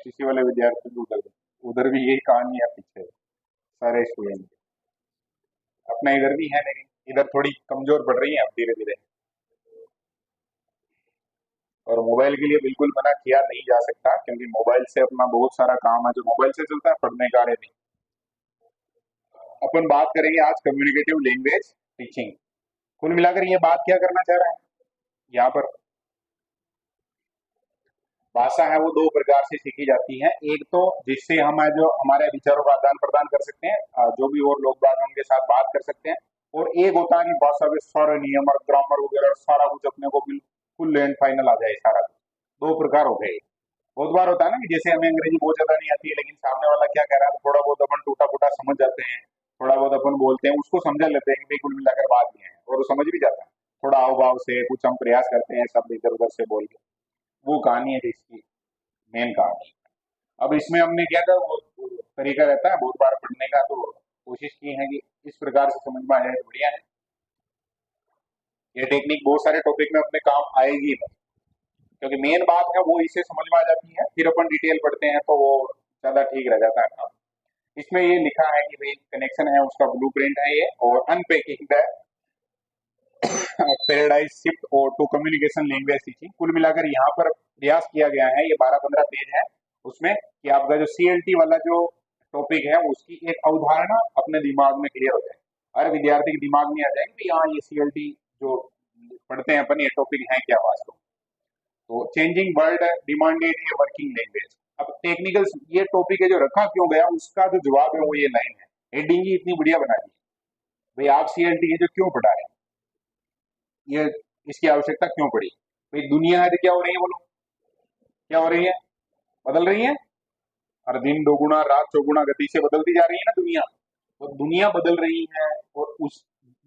STC वाले विद्यार्थी भी उधर उधर भी यही कहानी है पीछे, सारे स्टूडेंट अपना इधर भी है, लेकिन इधर थोड़ी कमजोर पड़ रही है अब धीरे धीरे। और मोबाइल के लिए बिल्कुल मना किया नहीं जा सकता, क्योंकि मोबाइल से अपना बहुत सारा काम है जो मोबाइल से चलता है, पढ़ने का नहीं। अपन बात करेंगे आज कम्युनिकेटिव लैंग्वेज टीचिंग। कुल मिलाकर ये बात क्या करना चाह रहा है यहाँ पर, भाषा है वो दो प्रकार से सीखी जाती है। एक तो जिससे हम जो हमारे विचारों का आदान प्रदान कर सकते हैं, जो भी और लोग बात उनके साथ बात कर सकते हैं। और एक होता है कि भाषा के सारे नियम और ग्रामर वगैरह सारा कुछ अपने को बिल्कुल एंड फाइनल आ जाए सारा कुछ। दो प्रकार हो गए। बहुत बार होता है ना कि जैसे हमें अंग्रेजी बहुत ज्यादा नहीं आती है, लेकिन सामने वाला क्या कह रहा है तो थोड़ा बहुत अपन टूटा फूटा समझ जाते हैं, थोड़ा बहुत अपन बोलते हैं, उसको समझ लेते हैं कि भाई कुल मिलाकर बात ये है, और वो समझ भी जाता है। थोड़ा हाव भाव से कुछ हम प्रयास करते हैं शब्द इधर उधर से बोल के। वो कहानी है इसकी, मेन कहानी। अब इसमें हमने क्या था, वो तरीका रहता है बहुत बार पढ़ने का, तो कोशिश की है कि इस प्रकार से समझ में आ जाए तो बढ़िया है। ये टेक्निक बहुत सारे टॉपिक में अपने काम आएगी, क्योंकि मेन बात है वो इसे समझ में आ जाती है, फिर अपन डिटेल पढ़ते हैं तो वो ज्यादा ठीक रह जाता है काम। इसमें ये लिखा है कि भाई कनेक्शन है उसका ब्लूप्रिंट है ये, और अनपैकिंग द पैराडाइज शिफ्ट और टू कम्युनिकेशन लैंग्वेज टीचिंग। कुल मिलाकर यहाँ पर प्रयास किया गया है, ये 12-15 पेज है उसमें, कि आपका जो सीएलटी वाला जो टॉपिक है उसकी एक अवधारणा अपने दिमाग में क्लियर हो जाए, हर विद्यार्थी के दिमाग में आ जाए कि हाँ ये सीएलटी जो पढ़ते हैं अपन, ये टॉपिक है क्या वास्तव में। तो changing world demanded a working language. अब टेक्निकल ये टॉपिक है जो रखा क्यों गया, उसका जो जवाब है वो ये लाइन है, हेडिंग ही इतनी बढ़िया बना दी। भाई आप सीएलटी है जो क्यों पढ़ा रहे हैं, ये इसकी आवश्यकता क्यों पड़ी। भाई दुनिया है तो क्या हो रही है, बोलो क्या हो रही है, बदल रही है, हर दिन दोगुना रात चौगुना गति से बदलती जा रही है ना दुनिया। तो दुनिया बदल रही है, और उस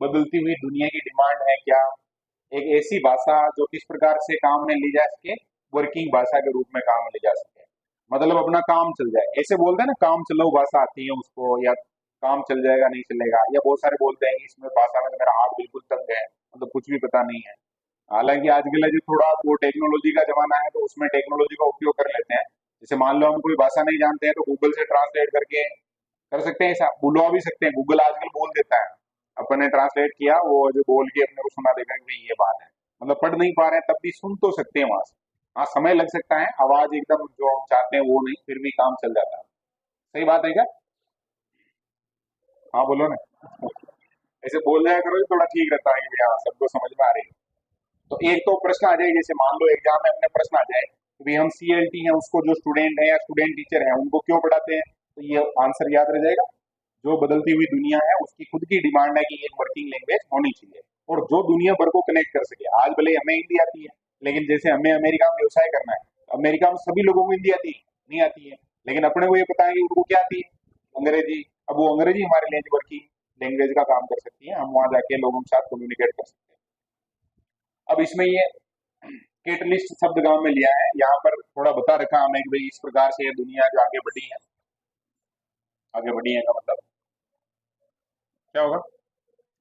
बदलती हुई दुनिया की डिमांड है क्या, एक ऐसी भाषा जो किस प्रकार से काम में ली जा सके, वर्किंग भाषा के रूप में काम में ली जा सके, मतलब अपना काम चल जाए। ऐसे बोलते हैं ना काम चलाऊ भाषा आती है उसको, या काम चल जाएगा नहीं चलेगा, या बहुत सारे बोलते हैं कि इसमें भाषा में तो मेरा हाथ बिल्कुल तंग है, मतलब कुछ भी पता नहीं है। हालांकि आजकल जो थोड़ा वो टेक्नोलॉजी का जमाना है, तो उसमें टेक्नोलॉजी का उपयोग कर लेते हैं। जैसे मान लो हम कोई भाषा नहीं जानते हैं तो गूगल से ट्रांसलेट करके कर सकते हैं, ऐसा बुलवा भी सकते हैं, गूगल आजकल बोल देता है। अपन ने ट्रांसलेट किया, वो जो बोल के अपने को सुना देगा कि भाई ये बात है, मतलब पढ़ नहीं पा रहे हैं तब भी सुन तो सकते हैं वहां से। हाँ समय लग सकता है, आवाज एकदम जो हम चाहते हैं वो नहीं, फिर भी काम चल जाता है। सही बात है क्या? हाँ बोलो ना। ऐसे बोल जाया करो, थोड़ा ठीक रहता है कि हाँ सबको समझ में आ रही है। तो एक तो प्रश्न आ जाए, जैसे मान लो एग्जाम में अपने प्रश्न आ जाए कि भाई हम सीएलटी है उसको जो स्टूडेंट है या स्टूडेंट टीचर है उनको क्यों पढ़ाते हैं, तो ये आंसर याद रह जाएगा। जो बदलती हुई दुनिया है उसकी खुद की डिमांड है कि एक वर्किंग लैंग्वेज होनी चाहिए, और जो दुनिया भर को कनेक्ट कर सके। आज भले हमें हिंदी आती है, लेकिन जैसे हमें अमेरिका में व्यवसाय करना है, अमेरिका में सभी लोगों को हिंदी आती है नहीं आती है, लेकिन अपने को ये पता है कि उनको क्या आती है, अंग्रेजी। अब वो अंग्रेजी हमारे लिए वर्किंग लैंग्वेज का काम कर सकती है, हम वहां जाके लोगों के साथ कम्युनिकेट कर सकते हैं। अब इसमें ये केटलिस्ट शब्द गांव में लिया है, यहाँ पर थोड़ा बता रखा हमें कि भाई इस प्रकार से ये दुनिया जो आगे बढ़ी है, आगे बढ़ी है का मतलब क्या होगा,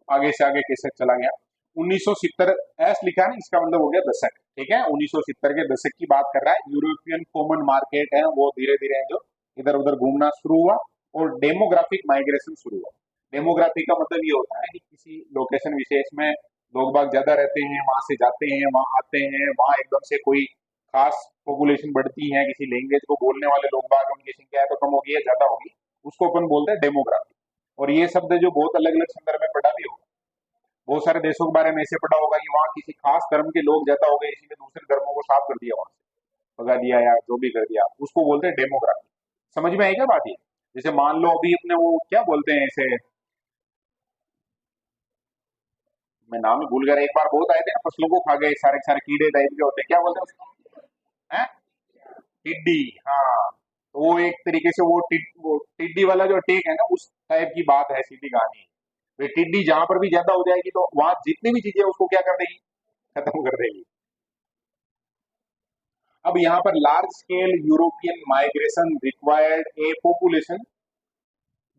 आगे से आगे कैसे चला गया। 1970 एस लिखा है ना, इसका मतलब हो गया दशक, ठीक है। 1970 के दशक की बात कर रहा है। यूरोपियन कॉमन मार्केट है वो धीरे धीरे जो इधर उधर घूमना शुरू हुआ, और डेमोग्राफिक माइग्रेशन शुरू हुआ। डेमोग्राफी का मतलब ये होता है कि किसी लोकेशन विशेष में लोग बाग ज्यादा रहते हैं, वहां से जाते हैं वहां आते हैं, वहां एकदम से कोई खास पॉपुलेशन बढ़ती है, किसी लैंग्वेज को बोलने वाले लोग बाग उनकी संख्या है तो कम होगी या ज्यादा होगी, उसको अपन बोलते हैं डेमोग्राफी। और ये शब्द जो बहुत अलग अलग संदर्भ में पढ़ा भी होगा, बहुत सारे देशों के बारे में ऐसे पढ़ा होगा कि वहाँ किसी खास धर्म के लोग ज्यादा हो गए, इसीलिए दूसरे धर्मों को साफ कर दिया, वहां से भगा दिया या जो भी कर दिया, उसको बोलते हैं डेमोग्राफी। समझ में आई क्या बात ये? जैसे मान लो अभी अपने वो क्या बोलते हैं ऐसे, मैं नाम ही भूल गया, एक बार बहुत आए थे ना फसलों को खा गए, सारे सारे कीड़े टाइप के होते हैं, क्या बोलते हैं उसको, हैं? टिड्डी, हाँ। तो वो एक तरीके से वो टिड्डी वाला जो टेक है ना, उस टाइप की बात है, सीधी कहानी। वे टिड्डी जहां पर भी ज्यादा हो जाएगी तो वहां जितनी भी चीजें उसको क्या कर देगी, खत्म कर देगी। अब यहाँ पर large scale European migration required A population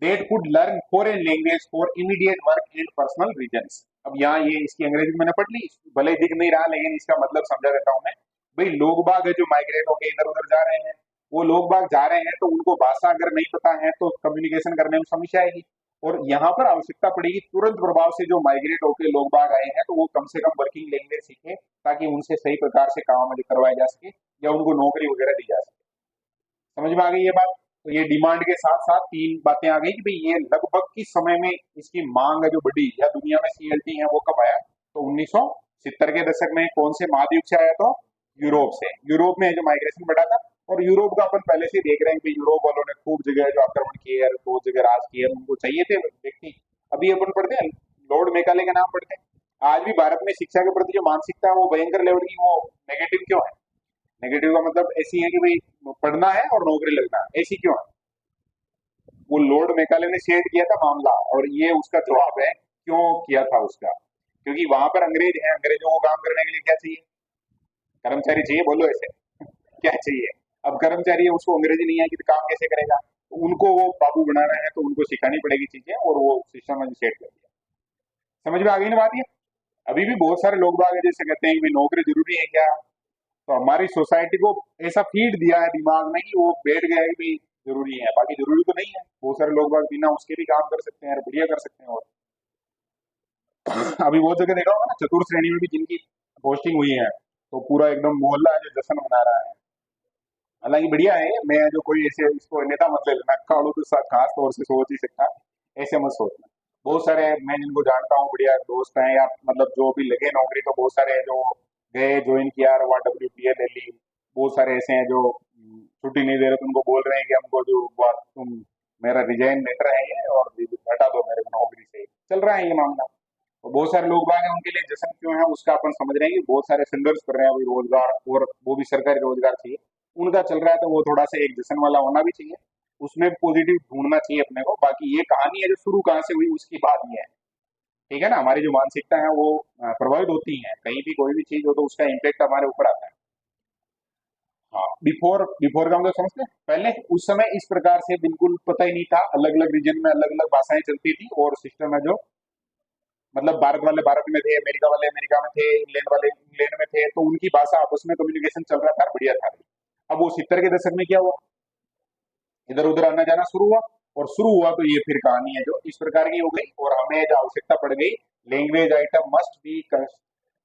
that could learn foreign language for immediate work and personal reasons. अब यहाँ ये इसकी अंग्रेजी मैंने पढ़ ली, भले ही दिख नहीं रहा लेकिन इसका मतलब समझा देता हूं मैं। भाई लोग बाग है जो माइग्रेट होके इधर उधर जा रहे हैं, वो लोग बाग जा रहे हैं तो उनको भाषा अगर नहीं पता है तो कम्युनिकेशन करने में समस्या आएगी। और यहाँ पर आवश्यकता पड़ेगी तुरंत प्रभाव से जो माइग्रेट होकर लोग बाग आए हैं तो वो कम से कम वर्किंग लैंग्वेज सीखे, ताकि उनसे सही प्रकार से काम करवाया जा सके या उनको नौकरी वगैरह दी जा सके। समझ में आ गई ये बात? तो ये डिमांड के साथ साथ तीन बातें आ गई कि भाई ये लगभग किस समय में इसकी मांग है जो बढ़ी या दुनिया में सीएलटी है वो कब आया? तो 1970 के दशक में। कौन से महाद्वीप से आया? तो यूरोप से। यूरोप में जो माइग्रेशन बढ़ा था, और यूरोप का अपन पहले से ही देख रहे हैं कि यूरोप वालों ने खूब जगह जो आक्रमण किए और बहुत जगह राज किए, उनको चाहिए थे व्यक्ति। अभी अपन पढ़ते हैं लॉर्ड मेकाले के नाम पढ़ते हैं। आज भी भारत में शिक्षा के प्रति जो मानसिकता है वो भयंकर लेवल की, वो नेगेटिव क्यों है? नेगेटिव का मतलब ऐसी है कि भाई पढ़ना है और नौकरी लगना है, ऐसी क्यों है? वो लॉर्ड मेकाले ने शेयर किया था मामला, और ये उसका जवाब है क्यों किया था उसका। क्योंकि वहां पर अंग्रेज हैं, अंग्रेजों को काम करने के लिए क्या चाहिए? कर्मचारी चाहिए। बोलो ऐसे क्या चाहिए? अब कर्मचारी है, उसको अंग्रेजी नहीं आएगी तो काम कैसे करेगा? तो उनको वो बाबू बनाना है तो उनको सिखानी पड़ेगी चीजें, और वो सिस्टम में सेट कर दिया। समझ में आ गई ना बात ये? अभी भी बहुत सारे लोग बाग हैं जैसे कहते हैं कि भाई नौकरी जरूरी है क्या? तो हमारी सोसाइटी को ऐसा फीड दिया है दिमाग में कि वो बैठ गया है कि भाई जरूरी है, बाकी जरूरी तो नहीं है। बहुत सारे लोग बाग बिना उसके भी काम कर सकते हैं और बढ़िया कर सकते हैं। और अभी बहुत जगह देखा होगा ना, चतुर्थ श्रेणी में भी जिनकी पोस्टिंग हुई है तो पूरा एकदम मोहल्ला है जो जश्न मना रहा है। हालांकि बढ़िया है, मैं जो कोई ऐसे इसको नेता मत ले लेना, काड़ू के साथ खास तौर से सोच ही सकता, ऐसे मत सोचना। बहुत सारे मैं जिनको जानता हूँ बढ़िया दोस्त हैं, या मतलब जो भी लगे नौकरी, तो बहुत सारे हैं जो गए ज्वाइन किया और वहाँ WPA ले ली। बहुत सारे ऐसे हैं जो छुट्टी नहीं दे रहे तो उनको बोल रहे हैं कि हमको जो तुम मेरा रिजाइन लेटर है ये, और हटा दो मेरे को नौकरी से। चल रहा है ये मामला। तो बहुत सारे लोग बाग हैं, उनके लिए जश्न क्यों है उसका अपन समझ रहे हैं कि बहुत सारे संघर्ष कर रहे हैं अभी रोजगार, और वो भी सरकारी रोजगार चाहिए उनका चल रहा है, तो वो थोड़ा सा एक जश्न वाला होना भी चाहिए। उसमें पॉजिटिव ढूंढना चाहिए अपने को। बाकी ये कहानी है जो शुरू कहाँ से हुई उसकी बात ये है। ठीक है ना? हमारी जो मानसिकता है वो प्रभावित होती है, कहीं भी कोई भी चीज हो तो उसका इम्पेक्ट हमारे ऊपर आता है। हाँ, बिफोर बिफोर का मतलब समझते हैं, पहले उस समय इस प्रकार से बिल्कुल पता ही नहीं था। अलग अलग रीजन में अलग अलग भाषाएं चलती थी, और सिस्टम है जो मतलब भारत वाले भारत में थे, अमेरिका वाले अमेरिका में थे, इंग्लैंड वाले इंग्लैंड में थे, तो उनकी भाषा आपस में कम्युनिकेशन चल रहा था, बढ़िया था। अब वो 70 के दशक में क्या हुआ? इधर उधर आना जाना शुरू हुआ, और शुरू हुआ तो ये फिर कहानी है जो इस प्रकार की हो गई, और हमें जो आवश्यकता पड़ गई, लैंग्वेज आइटम मस्ट बी,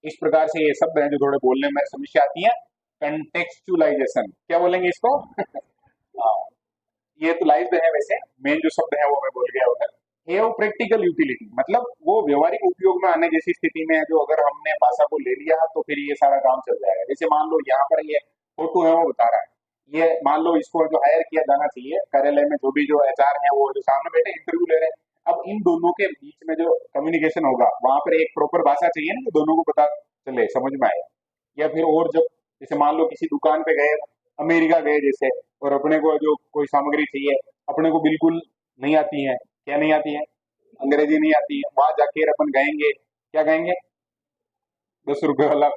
इस प्रकार से ये शब्द हैं जो थोड़े बोलने में समस्या आती है। कंटेक्चुअलाइजेशन क्या बोलेंगे इसको? हाँ, ये तो लाइव है वैसे, मेन जो शब्द है वो मैं बोल गया उधर। एव प्रैक्टिकल यूटिलिटी मतलब वो व्यवहारिक उपयोग में आने जैसी स्थिति में है, जो अगर हमने भाषा को ले लिया तो फिर ये सारा काम चल जाएगा। जैसे मान लो यहाँ पर ये फोटो है वो बता रहा है, ये मान लो इसको जो हायर किया जाना चाहिए कार्यालय में, जो भी जो HR है वो जो सामने बैठे इंटरव्यू ले रहे हैं। अब इन दोनों के बीच में जो कम्युनिकेशन होगा वहां पर एक प्रॉपर भाषा चाहिए ना, कि दोनों को पता चले, समझ में आए। या फिर और जब जैसे मान लो किसी दुकान पे गए, अमेरिका गए जैसे, और अपने को जो कोई सामग्री चाहिए, अपने को बिल्कुल नहीं आती है। क्या नहीं आती है? अंग्रेजी नहीं आती है। वहां जाके अपन कहेंगे, क्या कहेंगे? 10 रुपए वाला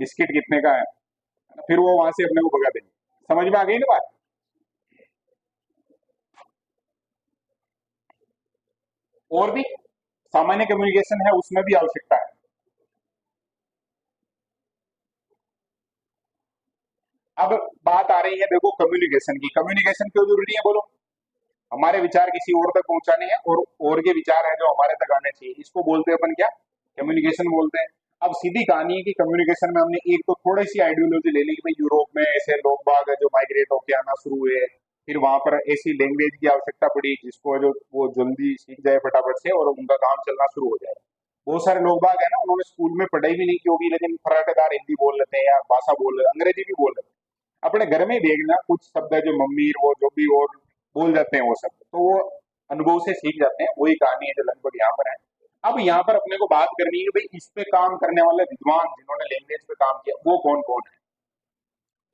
बिस्किट कितने का है? फिर वो वहां से अपने को भगा देंगे। समझ में आ गई ना बात? और भी सामान्य कम्युनिकेशन है, उसमें भी आवश्यकता है। अब बात आ रही है देखो कम्युनिकेशन की। कम्युनिकेशन क्यों जरूरी है बोलो? हमारे विचार किसी और तक पहुंचाने हैं, और के विचार हैं जो हमारे तक आने चाहिए, इसको बोलते हैं अपन क्या? कम्युनिकेशन बोलते हैं। अब सीधी कहानी है कि कम्युनिकेशन में हमने एक तो थोड़ी सी आइडियोलॉजी ले ली कि भाई यूरोप में ऐसे लोग बाग है जो माइग्रेट होके आना शुरू हुए, फिर वहां पर ऐसी लैंग्वेज की आवश्यकता पड़ी जिसको जो वो जल्दी सीख जाए फटाफट से, और उनका काम चलना शुरू हो जाए। बहुत सारे लोग बाग है ना, उन्होंने स्कूल में पढ़ाई भी नहीं की होगी, लेकिन फराटेदार हिंदी बोल लेते हैं या भाषा बोल लेते हैं, अंग्रेजी भी बोल लेते हैं। अपने घर में ही देखना, कुछ शब्द है जो मम्मी वो जो भी और बोल जाते हैं वो शब्द, तो वो अनुभव से सीख जाते हैं। वही कहानी है जो लगभग यहाँ पर है। अब यहाँ पर अपने को बात करनी है भाई, इस पे काम करने वाले विद्वान जिन्होंने लैंग्वेज पे काम किया वो कौन कौन है।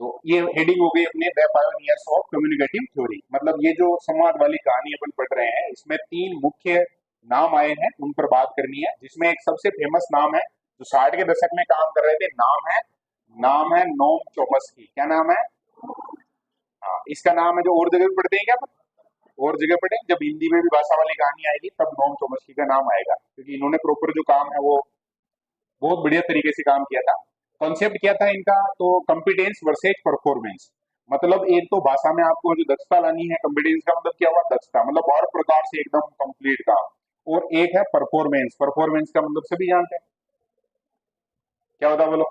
तो ये हेडिंग हो गई अपने the pioneers of communicative theory. मतलब ये जो संवाद वाली कहानी अपन पढ़ रहे हैं, इसमें तीन मुख्य नाम आए हैं, उन पर बात करनी है। जिसमें एक सबसे फेमस नाम है जो 60 के दशक में काम कर रहे थे, नाम है नोम चॉम्स्की। क्या नाम है? हाँ, इसका नाम है जो और जगह भी पढ़ते हैं क्या अपन? और जगह पढ़े, जब हिंदी में भी भाषा वाली कहानी आएगी तब नोम चॉम्स्की का नाम आएगा, क्योंकि इन्होंने प्रॉपर जो काम है वो बहुत बढ़िया तरीके से काम किया था। कॉन्सेप्ट क्या था इनका? तो कॉम्पिटेंस वर्सेज परफॉर्मेंस। मतलब एक तो भाषा में आपको जो दक्षता लानी है, कॉम्पिटेंस का मतलब क्या हुआ, दक्षता मतलब हर प्रकार से एकदम कंप्लीट काम। और एक है परफॉर्मेंस, परफॉर्मेंस का मतलब सभी जानते हैं क्या होता है, बोलो।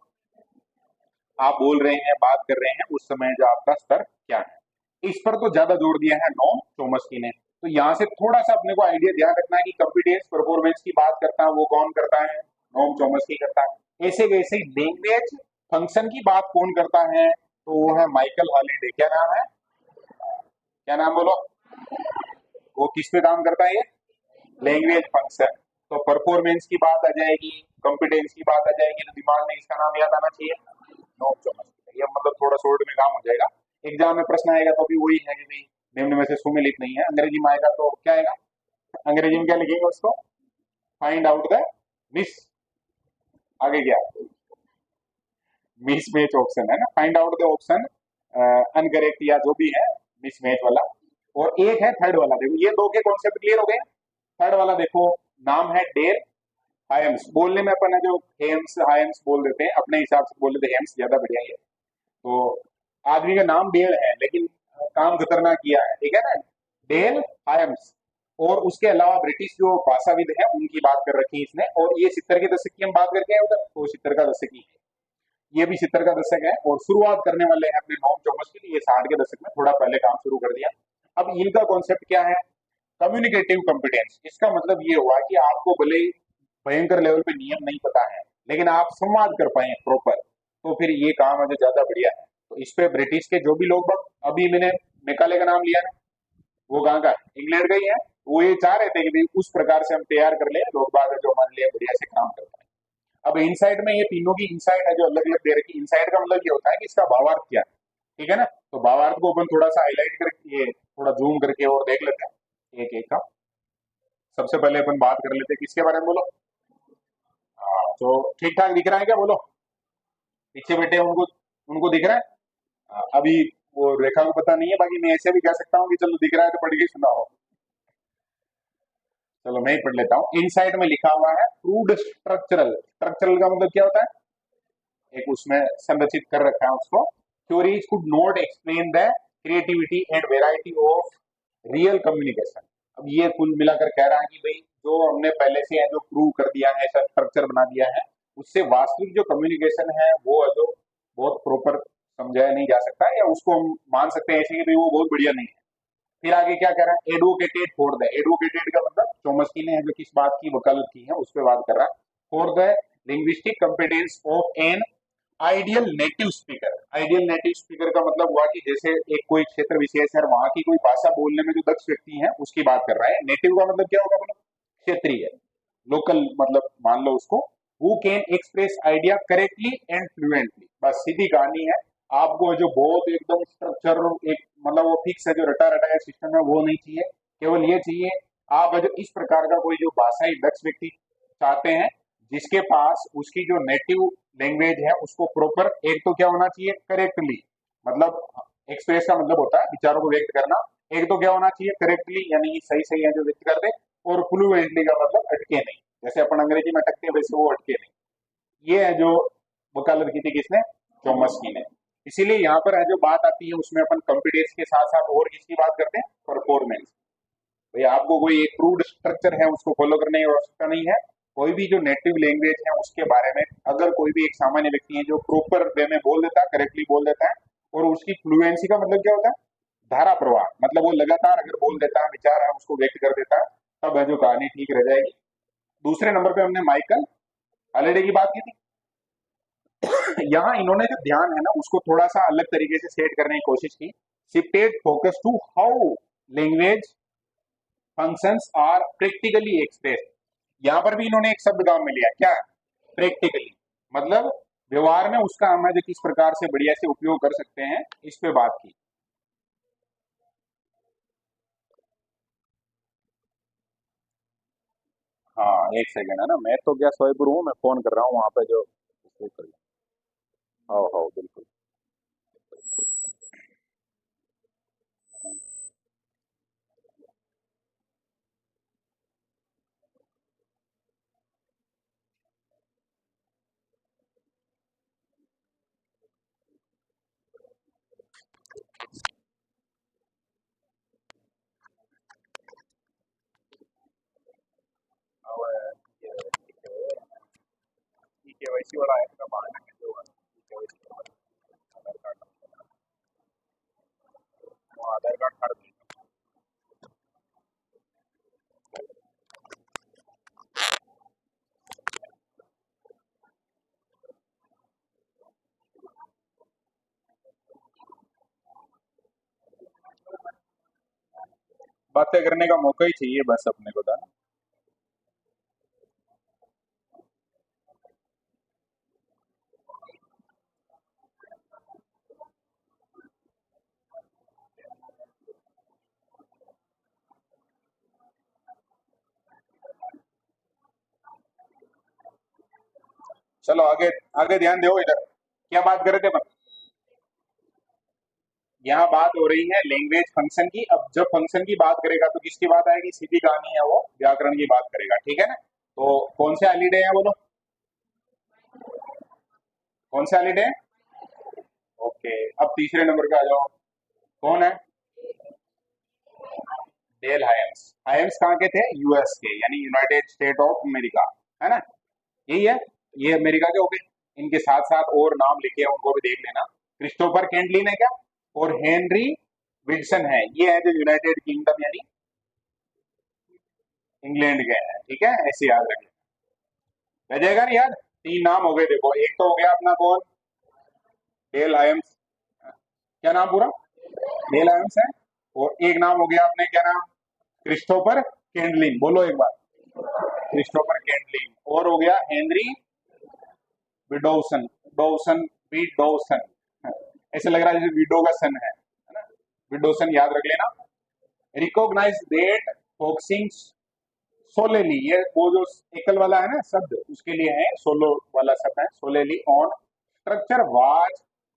आप बोल रहे हैं, बात कर रहे हैं, उस समय जो आपका स्तर क्या है, इस पर तो ज्यादा जोर दिया है नोम चोमस्की ने। तो यहाँ से थोड़ा सा अपने को आइडिया ध्यान रखना है कि कॉम्पिटेंस परफॉर्मेंस की बात करता है वो कौन करता है, नोम चोमस्की करता है। ऐसे वैसे लैंग्वेज फंक्शन की बात कौन करता है, तो वो है माइकल हॉलिडे। क्या नाम है, क्या नाम बोलो। वो किस पे काम करता है, ये लैंग्वेज फंक्शन। तो परफॉर्मेंस की बात आ जाएगी, कॉम्पिटेंस की बात आ जाएगी, तो दिमाग में इसका नाम याद आना चाहिए, नोम चोमस्की। ये मतलब थोड़ा शॉर्ट में काम हो जाएगा। एग्जाम में प्रश्न आएगा तो भी वही है कि भाई निम्न में से सुमेलित नहीं है। अंग्रेजी में आएगा तो क्या आएगा, अंग्रेजी में क्या लिखेंगे उसको, फाइंड आउट द मिस, आगे क्या, मिस मैच ऑप्शन है ना, find out the option incorrect या जो भी है मिस मैच वाला। और एक है थर्ड वाला, देखो ये दो के कॉन्सेप्ट क्लियर हो गए। थर्ड वाला देखो, नाम है डेल हायम्स। बोलने में अपन है जो हेम्स हायम्स बोल देते हैं, अपने हिसाब से बोल देते हैं हेम्स ज्यादा बढ़िया है। तो आदमी का नाम डेल है लेकिन काम खतरनाक किया है, ठीक है ना, डेल हायम्स। और उसके अलावा ब्रिटिश जो भाषाविद है उनकी बात कर रखी है इसने। और ये 70 के दशक की हम बात करके आए उधर, तो 70 का दशक ही है, ये भी 70 का दशक है। और शुरुआत करने वाले हैं अपने नोम चॉमस के लिए 60 के दशक में, थोड़ा पहले काम शुरू कर दिया। अब इनका कॉन्सेप्ट क्या है, कम्युनिकेटिव कॉम्पिटेंस। इसका मतलब ये हुआ कि आपको भले ही भयंकर लेवल पे नियम नहीं पता है, लेकिन आप संवाद कर पाए प्रॉपर, तो फिर ये काम है जो ज्यादा बढ़िया है। तो इस पे ब्रिटिश के जो भी लोग, अभी मैंने मेकाले का नाम लिया ना, वो कहाँ का है, इंग्लैंड का ही है। वो ये चाह रहे थे कि भाई उस प्रकार से हम तैयार कर ले लोग बाग जो हमारे लिए बढ़िया से काम कर पाए। अब इनसाइट में ये तीनों की इनसाइट है जो अलग अलग दे रखी। इनसाइट का मतलब ये होता है कि इसका भावार्थ क्या है, ठीक है ना। तो भावार्थ को अपन थोड़ा सा हाईलाइट करके, ये थोड़ा जूम करके और देख लेते हैं एक एक का। सबसे पहले अपन बात कर लेते हैं किसके बारे में, बोलो। हाँ, तो ठीक ठाक दिख रहा है क्या, बोलो। पीछे बैठे हैं उनको, उनको दिख रहा है। अभी वो रेखा को पता नहीं है, बाकी मैं ऐसे भी कह सकता हूँ कि चलो दिख रहा है तो पढ़ के सुनाओ। चलो मैं ही पढ़ लेता हूँ। इनसाइड में लिखा हुआ है क्रूड स्ट्रक्चरल। स्ट्रक्चरल का मतलब क्या होता है, एक उसमें संरचित कर रखा है उसको। Theories could not explain the creativity and variety of real communication. अब ये कुल मिलाकर कह रहा है कि भाई जो हमने पहले से है जो प्रूव कर दिया है, ऐसा स्ट्रक्चर बना दिया है, उससे वास्तविक जो कम्युनिकेशन है वो है जो बहुत प्रॉपर समझाया नहीं जा सकता, या उसको हम मान सकते हैं ऐसे कि भाई वो बहुत बढ़िया नहीं है। फिर आगे क्या कह रहा है, एडवोकेटेड फॉर द, एडवोकेटेड का मतलब चोमस्की ने जो किस बात की वकालत की है उस पर बात कर रहा है, for the linguistic competence of an ideal native speaker. Ideal native speaker का मतलब हुआ कि जैसे एक कोई क्षेत्र विशेष है, वहां की कोई भाषा बोलने में जो दक्ष व्यक्ति है उसकी बात कर रहा है। नेटिव का मतलब क्या होगा, मतलब क्षेत्रीय, लोकल, मतलब मान लो उसको, who can express idea correctly and fluently. बस सीधी कहानी है। आपको जो बहुत एकदम स्ट्रक्चर, एक मतलब वो फिक्स है जो रटा रटाया सिस्टम है वो नहीं चाहिए। केवल ये चाहिए आप जो इस प्रकार का कोई जो भाषाई दक्ष व्यक्ति चाहते हैं, जिसके पास उसकी जो नेटिव लैंग्वेज है उसको प्रॉपर, एक तो क्या होना चाहिए, करेक्टली, मतलब एक्सप्रेस का मतलब होता है विचारों को व्यक्त करना। एक तो क्या होना चाहिए, करेक्टली यानी सही सही है जो व्यक्त कर दे। और फ्लुएंटली का मतलब अटके नहीं, जैसे अपन अंग्रेजी में अटकते हैं वैसे वो अटके नहीं। ये है जो वकालत की थी किसने, चॉमस्की ने। इसीलिए यहाँ पर है जो बात आती है उसमें अपन कॉम्पिटेंस के साथ साथ और किसकी बात करते हैं, परफॉर्मेंस। भाई आपको कोई एक प्रूव्ड स्ट्रक्चर है उसको फॉलो करने की आवश्यकता नहीं है। कोई भी जो नेटिव लैंग्वेज है उसके बारे में अगर कोई भी एक सामान्य व्यक्ति है जो प्रॉपर वे में बोल देता है, करेक्टली बोल देता है, और उसकी फ्लुएंसी का मतलब क्या होता है, धारा प्रवाह, मतलब वो लगातार अगर बोल देता है, विचार है उसको व्यक्त कर देता है, तब है जो कहानी ठीक रह जाएगी। दूसरे नंबर पे हमने माइकल हालेडे की बात की थी। यहाँ इन्होंने जो ध्यान है ना उसको थोड़ा सा अलग तरीके से सेट करने की कोशिश की। Shifted focus to how language functions are practically express. यहाँ पर भी इन्होंने एक शब्द काम में लिया, क्या, प्रैक्टिकली, मतलब व्यवहार में उसका हम जो किस प्रकार से बढ़िया से उपयोग कर सकते हैं, इस पे बात की। हाँ एक सेकंड है ना, मैं तो क्या सोईपुर हूँ, मैं फोन कर रहा हूँ वहां पे जो, हाँ हाँ बिल्कुल। केवाईसी वाला है ना, बाहर का जो है, केवाईसी आधार कार्ड, वो आधार कार्ड हर बातें करने का मौका ही चाहिए बस अपने को था। चलो आगे, आगे ध्यान दो इधर, क्या बात कर रहे थे अपन? यहाँ बात हो रही है लैंग्वेज फंक्शन की। अब जब फंक्शन की बात करेगा तो किसकी बात आएगी? सीधी कहानी है वो, व्याकरण की बात करेगा, ठीक है ना? तो कौन से हॉलीडे हैं बोलो, कौन से हॉलीडे हैं? ओके, अब तीसरे नंबर पे आ जाओ, कौन है? डेल हायम्स। हायम्स कहाँ के थे? यूएस के, यानी यूनाइटेड स्टेट ऑफ अमेरिका, है ना? यही है, ये अमेरिका के हो गए। इनके साथ साथ और नाम लिखे हैं, उनको भी देख लेना। क्रिस्टोफर कैंडलिन है क्या, और हेनरी विल्सन है, ये है जो यूनाइटेड किंगडम यानी इंग्लैंड के हैं, ठीक है, ऐसे याद रखें। रह जाएगा ना याद? तीन नाम हो गए, देखो एक तो हो गया अपना कौन, डेल आयम्स, क्या नाम पूरा? डेल आयम्स है। और एक नाम हो गया अपने, क्या नाम? क्रिस्टोफर कैंडलिन, बोलो एक बार, क्रिस्टोफर कैंडलिन। और हो गया हेनरी विडोसन, डोसन, विडोसन, ऐसे लग रहा है जैसे विडो का सन है ना? विडोसन याद रख लेना। रिकॉग्नाइज डेट फोकसिंग सोलेली, ये वो जो एकल वाला है ना शब्द, उसके लिए है, सोलो वाला शब्द है सोलेली on structure was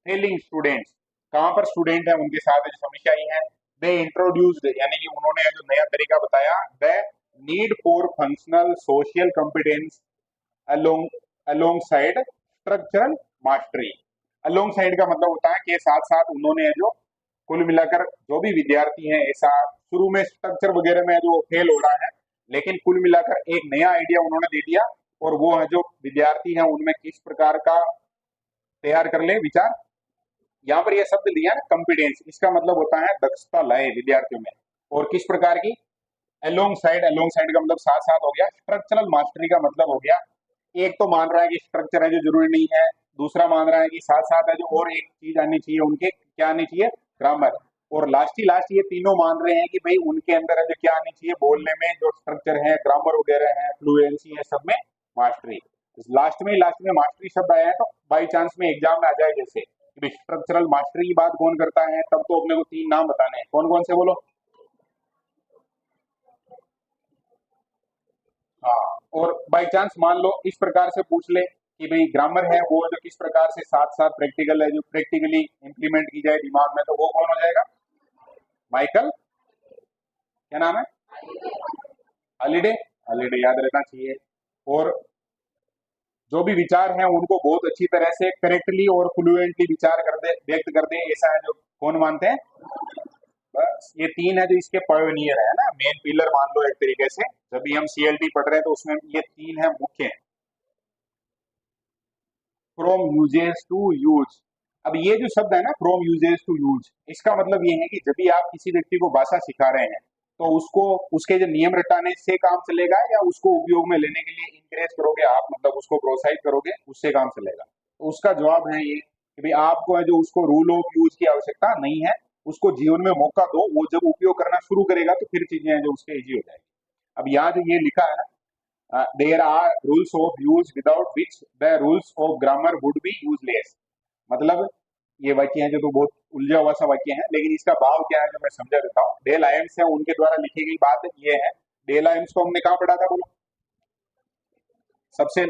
telling students, कहां पर स्टूडेंट है उनके साथ जो समस्या आई है, दे इंट्रोड्यूस्ड, यानी कि उन्होंने जो नया तरीका बताया, the need for functional social competence along along side structural mastery. Along side का मतलब होता है कि साथ साथ उन्होंने जो कुल मिलाकर जो भी विद्यार्थी हैं, ऐसा शुरू में स्ट्रक्चर वगैरह में जो फेल हो रहा है, लेकिन कुल मिलाकर एक नया आइडिया उन्होंने दे दिया, और वो है जो विद्यार्थी हैं उनमें किस प्रकार का तैयार कर ले विचार। यहाँ पर यह शब्द लिया ना कॉम्पिटेंस, इसका मतलब होता है दक्षता लाए विद्यार्थियों में, और किस प्रकार की? अलोंग साइड का मतलब साथ साथ हो गया। स्ट्रक्चरल मास्टरी का मतलब हो गया, एक तो मान रहा है कि स्ट्रक्चर है जो जरूरी नहीं है, दूसरा मान रहा है कि साथ साथ है जो और एक चीज आनी चाहिए उनके, क्या आनी चाहिए? ग्रामर। और लास्ट ही लास्ट ये तीनों मान रहे हैं कि भाई उनके अंदर है जो क्या आनी चाहिए, बोलने में जो स्ट्रक्चर है, ग्रामर वगैरह है, फ्लुएंसी है, सब में मास्टरी। लास्ट में मास्टरी शब्द आया है, तो बाई चांस में एग्जाम में आ जाए जैसे स्ट्रक्चरल मास्टरी की बात कौन करता है, तब तो अपने को तीन नाम बताने हैं, कौन कौन से बोलो? हाँ, और बाई चांस मान लो इस प्रकार से पूछ ले कि भाई ग्रामर है वो जो किस प्रकार से साथ साथ प्रैक्टिकल है जो प्रैक्टिकली इंप्लीमेंट की जाए दिमाग में, तो वो कौन हो जाएगा? माइकल, क्या नाम है? हॉलीडे, हॉलीडे याद रहना चाहिए। और जो भी विचार हैं उनको बहुत अच्छी तरह से करेक्टली और फ्लुएंटली विचार कर दे, व्यक्त कर दे, ऐसा है जो कौन मानते हैं? बस ये तीन है जो इसके पायोनियर है ना, मेन पिलर मान लो एक तरीके से। जब भी हम सीएलटी पढ़ रहे हैं तो उसमें ये तीन है मुख्य, फ्रॉम यूजेस टू यूज। अब ये जो शब्द है ना फ्रॉम यूजेस टू यूज, इसका मतलब ये है कि जब भी आप किसी व्यक्ति को भाषा सिखा रहे हैं, तो उसको उसके जो नियम रटाने से काम चलेगा, या उसको उपयोग में लेने के लिए इंकरेज करोगे आप, मतलब उसको प्रोत्साहित करोगे, उससे काम चलेगा? तो उसका जवाब है ये कि भाई आपको है जो उसको रूल ऑफ यूज की आवश्यकता नहीं है, उसको जीवन में मौका दो, वो जब उपयोग करना शुरू करेगा तो फिर चीजें हैं जो उसके इजी हो जाएगी। अब यहाँ जो ये लिखा है ना, there are rules of use without which the rules of grammar would be useless. मतलब ये वाक्य है जो तो बहुत उलझा हुआ सा वाक्य है, लेकिन इसका भाव क्या है जो मैं समझा देता हूँ। डेल आयम्स है उनके द्वारा लिखी गई बात ये है। डेल आयम्स को हमने कहाँ पढ़ा था बोलो? सबसे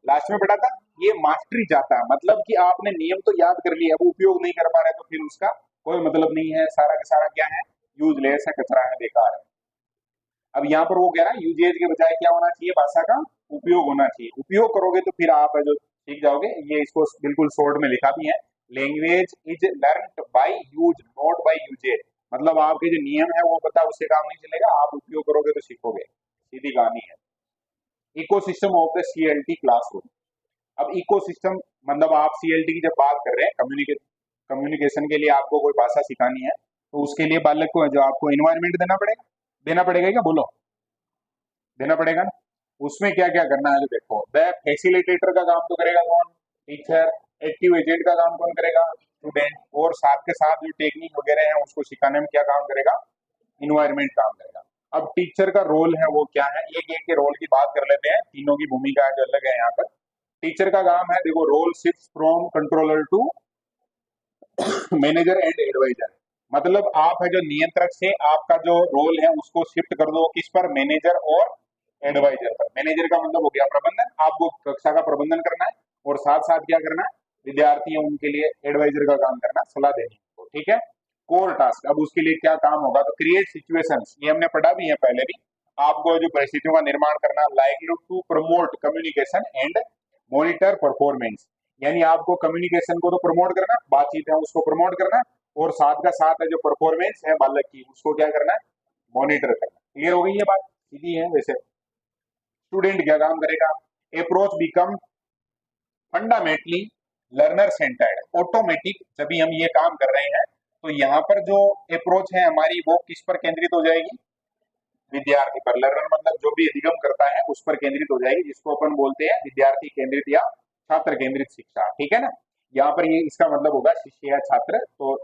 लास्ट में पढ़ा था। ये मास्टरी चाहता है, मतलब कि आपने नियम तो याद कर लिया, वो उपयोग नहीं कर पा रहे, तो फिर उसका कोई मतलब नहीं है, सारा का सारा क्या है? यूजलेस है, कचरा है, बेकार है। अब यहाँ पर वो कह रहा है यूजेज के बजाय क्या होना चाहिए? भाषा का उपयोग होना चाहिए। उपयोग करोगे तो फिर आप है जो सीख जाओगे। ये इसको बिल्कुल शॉर्ट में लिखा भी है, language is learned by use not by usages. मतलब आपके जो नियम है वो पता उससे काम नहीं चलेगा, आप उपयोग करोगे तो सीखोगे, सीधी कहानी है। Ecosystem of the CLT classroom. अब इकोसिस्टम मतलब आप सीएलटी की जब बात कर रहे हैं, कम्युनिकेशन के लिए आपको कोई भाषा सिखानी है, तो उसके लिए बालक को जो आपको इन्वायरमेंट देना पड़ेगा क्या, बोलो, देना पड़ेगा ना। उसमें क्या क्या करना है, जो देखो, द फैसिलिटेटर का काम तो करेगा कौन, टीचर। एक्टिव एजेंट का काम कौन करेगा, स्टूडेंट। और साथ के साथ जो टेक्निक वगैरह है उसको सिखाने में क्या काम करेगा, इन्वायरमेंट काम करेगा। अब टीचर का रोल है वो क्या है, एक एक के रोल की बात कर लेते हैं, तीनों की भूमिका जो अलग है यहाँ पर। टीचर का काम है, देखो, role shift from controller to manager and advisor. मतलब आप है जो नियंत्रक से आपका जो रोल है उसको शिफ्ट कर दो किस पर, मैनेजर और एडवाइजर पर। मैनेजर का मतलब हो गया प्रबंधन, आपको कक्षा का प्रबंधन करना है, और साथ साथ क्या करना है, विद्यार्थी है उनके लिए एडवाइजर का काम करना, सलाह देनी है, ठीक है। कोर टास्क, अब उसके लिए क्या काम होगा, तो क्रिएट सिचुएशंस, ये हमने पढ़ा भी है पहले भी। आपको जो परिस्थितियों का निर्माण करना, likely to promote communication and monitor performance. यानी आपको कम्युनिकेशन को तो प्रमोट करना, बातचीत है उसको प्रमोट करना, और साथ का साथ है जो परफॉर्मेंस है बालक की उसको क्या करना है, मॉनिटर करना। क्लियर हो गई ये बात, सीधी है वैसे। स्टूडेंट क्या काम करेगा, approach become fundamentally learner centred, automatic जब भी हम ये काम कर रहे हैं तो यहाँ पर जो अप्रोच है हमारी वो किस पर केंद्रित हो जाएगी, विद्यार्थी पर। लर्नर मतलब जो भी अधिगम करता है उस पर केंद्रित हो जाएगी, जिसको अपन बोलते हैं विद्यार्थी केंद्रित या छात्र केंद्रित शिक्षा, ठीक है ना। यहाँ पर ये इसका मतलब होगा शिष्य या छात्र, तो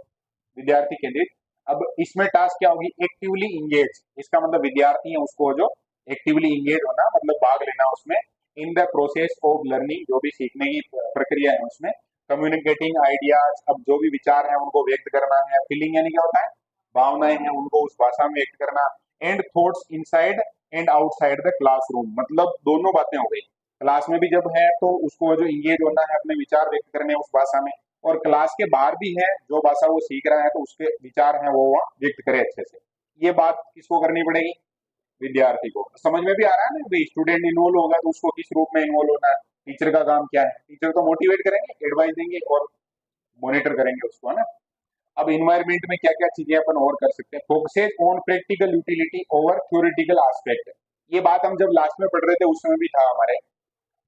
विद्यार्थी केंद्रित। अब इसमें टास्क क्या होगी, एक्टिवली इंगेज, इसका मतलब विद्यार्थी है उसको जो एक्टिवली इंगेज होना, मतलब भाग लेना उसमें, in the process of learning, जो भी सीखने की प्रक्रिया है उसमें। कम्युनिकेटिंग आइडियाज, अब जो भी विचार है उनको व्यक्त करना है। फीलिंग यानी क्या होता है, भावनाएं हैं उनको उस भाषा में व्यक्त करना। And thoughts inside and outside the classroom, मतलब दोनों बातें हो गई। क्लास में भी जब है तो उसको जो इंगेज होना है, अपने विचार व्यक्त करने उस भाषा में, और क्लास के बाहर भी है, जो भाषा वो सीख रहा है तो उसके विचार हैं वो वहाँ व्यक्त करे अच्छे से। ये बात किसको करनी पड़ेगी, विद्यार्थी को। समझ में भी आ रहा है ना भाई, स्टूडेंट इन्वॉल्व होगा तो उसको किस रूप में इन्वॉल्व होना है। टीचर का काम क्या है, टीचर तो मोटिवेट करेंगे, एडवाइस देंगे और मॉनिटर करेंगे उसको, है ना। अब इन्वायरमेंट में क्या क्या चीजें अपन और कर सकते हैं, focuses on practical utility over theoretical aspect. ये बात हम जब लास्ट में पढ़ रहे थे उस समय भी था हमारे,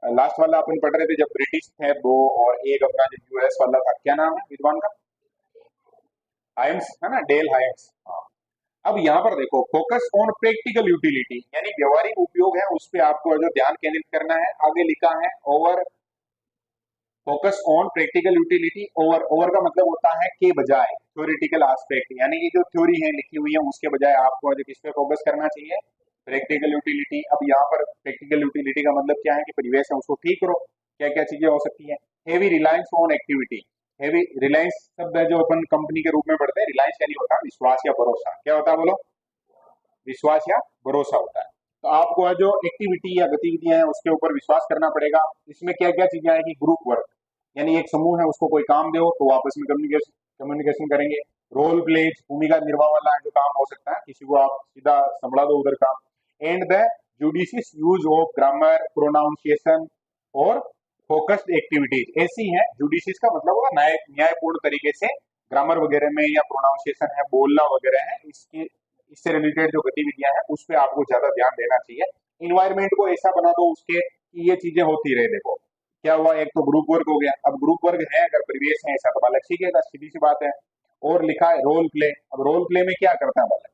लास्ट वाला अपन पढ़ रहे थे जब ब्रिटिश थे दो, और एक अपना जो यूएस वाला था, क्या नाम है विद्वान का, हाइम्स है ना, डेल हाइम्स, हाँ। अब यहाँ पर देखो, फोकस ऑन प्रैक्टिकल यूटिलिटी यानी व्यवहारिक उपयोग है, उस पर आपको जो ध्यान केंद्रित करना है। आगे लिखा है over, focus on practical utility, over, over का मतलब होता है के बजाय, थ्योरेटिकल एस्पेक्ट यानी कि जो थ्योरी है लिखी हुई है उसके बजाय आपको जो किस पे फोकस करना चाहिए, प्रैक्टिकल यूटिलिटी। अब यहाँ पर प्रैक्टिकल यूटिलिटी का मतलब क्या है कि परिवेश है उसको ठीक करो, क्या क्या चीजें हो सकती है। Heavy reliance on activity, heavy Reliance शब्द है जो अपन कंपनी के रूप में पढ़ते हैं, रिलायंस यानी होता है विश्वास या भरोसा, क्या होता है बोलो, विश्वास या भरोसा होता है। तो आपको जो एक्टिविटी या गतिविधियां हैं उसके ऊपर विश्वास करना पड़ेगा। इसमें क्या क्या चीजें आएगी, ग्रुप वर्क, यानी एक समूह है उसको कोई काम दो तो आपस में कम्युनिकेशन कम्युनिकेशन करेंगे। रोल प्ले, भूमिका निर्वाह वाला जो काम हो सकता है, किसी को आप सीधा संभला दो उधर काम। And the judicious use of grammar, pronunciation और फोकस्ड एक्टिविटीज ऐसी है। जुडिशियस का मतलब होगा न्यायपूर्ण तरीके से ग्रामर वगैरह में, या प्रोनाउंसिएशन है, बोलना वगैरह है, इसकी इससे रिलेटेड जो गतिविधियां हैं उस पर आपको ज्यादा ध्यान देना चाहिए। इन्वायरमेंट को ऐसा बना दो उसके कि ये चीजें होती रहे। देखो क्या हुआ, एक तो ग्रुप वर्क हो गया, अब ग्रुप वर्क है अगर परिवेश है ऐसा तो बालक सीखेगा, सीधी सी बात है। और लिखा है रोल प्ले, अब रोल प्ले में क्या करता है बालक,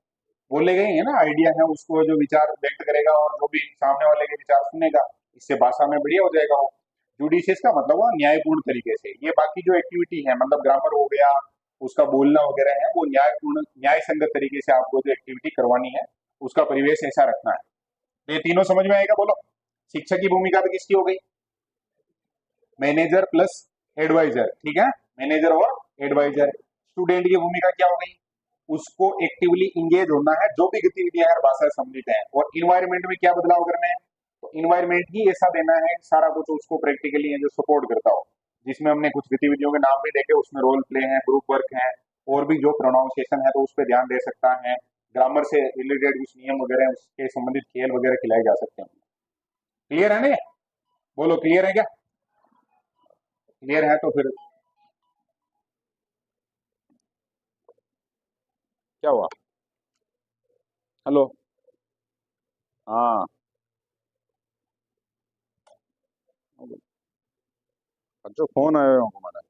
बोलेगा ही है ना, आइडिया है उसको जो विचार व्यक्त करेगा और जो भी सामने वाले के विचार सुनेगा, इससे भाषा में बढ़िया हो जाएगा वो। जुडिशियस का मतलब हुआ न्यायपूर्ण तरीके से। ये बाकी जो एक्टिविटी है मतलब ग्रामर हो गया, उसका बोलना वगैरह है, वो न्यायपूर्ण न्याय संगत तरीके से आपको जो एक्टिविटी करवानी है उसका परिवेश ऐसा रखना है। तो ये तीनों समझ में आएगा, बोलो। शिक्षक की भूमिका तो किसकी हो गई, मैनेजर प्लस एडवाइजर, ठीक है, मैनेजर और एडवाइजर। स्टूडेंट की भूमिका क्या हो गई, उसको एक्टिवली इंगेज होना है, जो भी गतिविधियां हर भाषा सम्मिलित है। और इन्वायरमेंट में क्या बदलाव करना है, तो इन्वायरमेंट ही ऐसा देना है सारा कुछ उसको प्रैक्टिकली है जो सपोर्ट करता हो, जिसमें हमने कुछ गतिविधियों के नाम भी देखे, उसमें रोल प्ले है, ग्रुप वर्क है, और भी जो प्रोनाउंसिएशन है तो उस पर ध्यान दे सकता है। ग्रामर से रिलेटेड कुछ नियम वगैरह हैं, उसके संबंधित खेल वगैरह खिलाए जा सकते हैं। क्लियर है ना, बोलो क्लियर है क्या। क्लियर है तो फिर क्या हुआ? हेलो। हाँ। जो फोन आयो है हमारा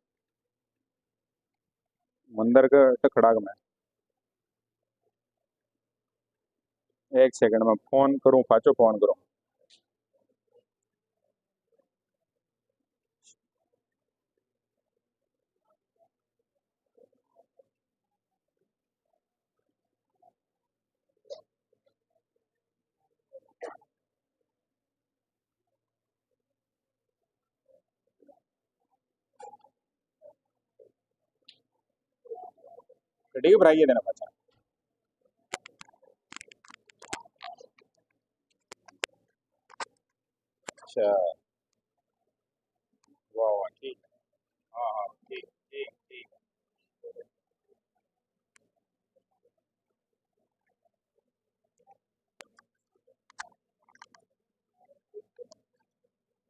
मंदिर का तो खड़ा मैं। एक सेकंड में फोन करूं, पाचो फोन करूं। ठीक है भाई, ये देना पाचा। अच्छा। वाह वाह, ठीक है। हाँ हाँ, ठीक ठीक ठीक।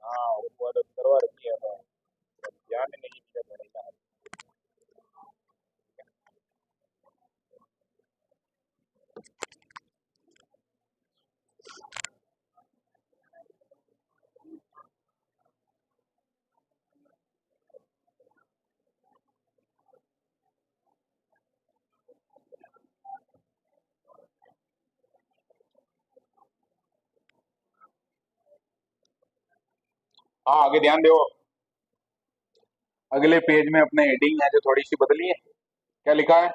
हाँ, वो तो करवा रखी है तो ध्यान नहीं दिया मैंने। हाँ, आगे ध्यान दो। अगले पेज में अपने हेडिंग है जो थोड़ी सी बदली है। क्या लिखा है?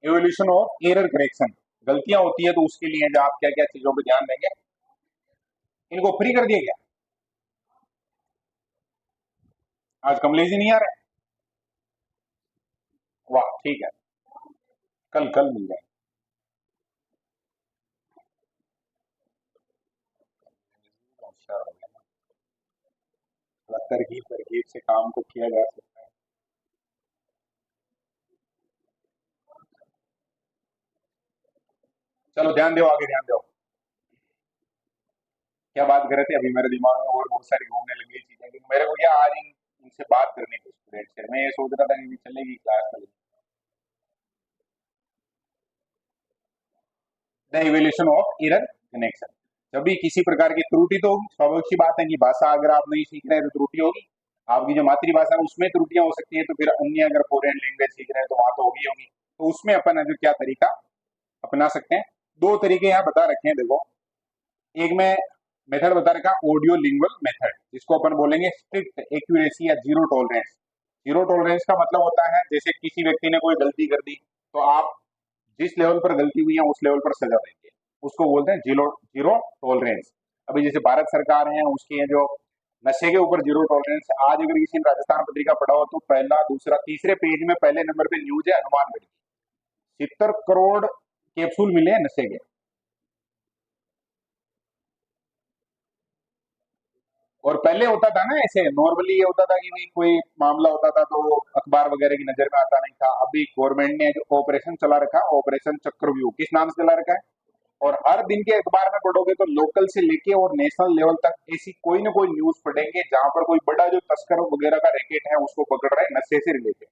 Evolution of error correction. गलतियां होती है तो उसके लिए जो आप क्या क्या चीजों पे ध्यान देंगे। इनको फ्री कर दिया गया। आज कमलेश जी नहीं आ रहे? वाह, ठीक है। कल कल मिल जाएंगे। होशियार हो गया। थोड़ा तरकीब तरकीब से काम को किया जा सकता है। चलो ध्यान दो, आगे ध्यान दो। क्या बात कर रहे थे? अभी मेरे दिमाग में और बहुत सारी घूमने लगी चीजें, लेकिन मेरे को क्या आज इनसे बात करनी थी स्टूडेंट से। मैं ये सोच रहा था कि चलेगी क्लास में। The evolution of error connection. जब भी किसी प्रकार की त्रुटि तो होगी, स्वाभाविक सी बात है कि भाषा अगर आप नहीं सीख रहे हैं तो त्रुटि होगी। आपकी जो मातृभाषा है उसमें त्रुटियां हो सकती है, तो फिर अन्य अगर फॉरेन लैंग्वेज सीख रहे हैं तो वहां तो होगी होगी। तो उसमें अपन अगर क्या तरीका अपना सकते हैं? दो तरीके यहाँ बता रखे हैं, देखो। एक में मेथड बता रखा ऑडियो लिंगुअल मेथड, जिसको अपन बोलेंगे स्ट्रिक्ट एक्यूरेसी या जीरो टॉलरेंस। जीरो टॉलरेंस का मतलब होता है जैसे किसी व्यक्ति ने कोई गलती कर दी, तो आप जिस लेवल पर गलती हुई है उस लेवल पर सजा देंगे। उसको बोलते हैं जीरो जीरो टॉलरेंस। अभी जैसे भारत सरकार है उसकी है जो नशे के ऊपर जीरो टॉलरेंस। आज अगर किसी ने राजस्थान पत्रिका पढ़ा हो तो पहला दूसरा तीसरे पेज में पहले नंबर पे न्यूज है हनुमानगढ़ की। 70 करोड़ कैप्सूल मिले हैं नशे के। और पहले होता था ना, ऐसे नॉर्मली ये होता था कि भाई कोई मामला होता था तो वो अखबार वगैरह की नजर में आता नहीं था। अभी गवर्नमेंट ने जो ऑपरेशन चला रखा है, ऑपरेशन चक्रव्यूह, किस नाम से चला रखा है? और हर दिन के अखबार में पढ़ोगे तो लोकल से लेके और नेशनल लेवल तक ऐसी कोई ना कोई न्यूज पढ़ेंगे जहां पर कोई बड़ा जो तस्कर वगैरह का रैकेट है उसको पकड़ रहे हैं नशे से रिलेटेड,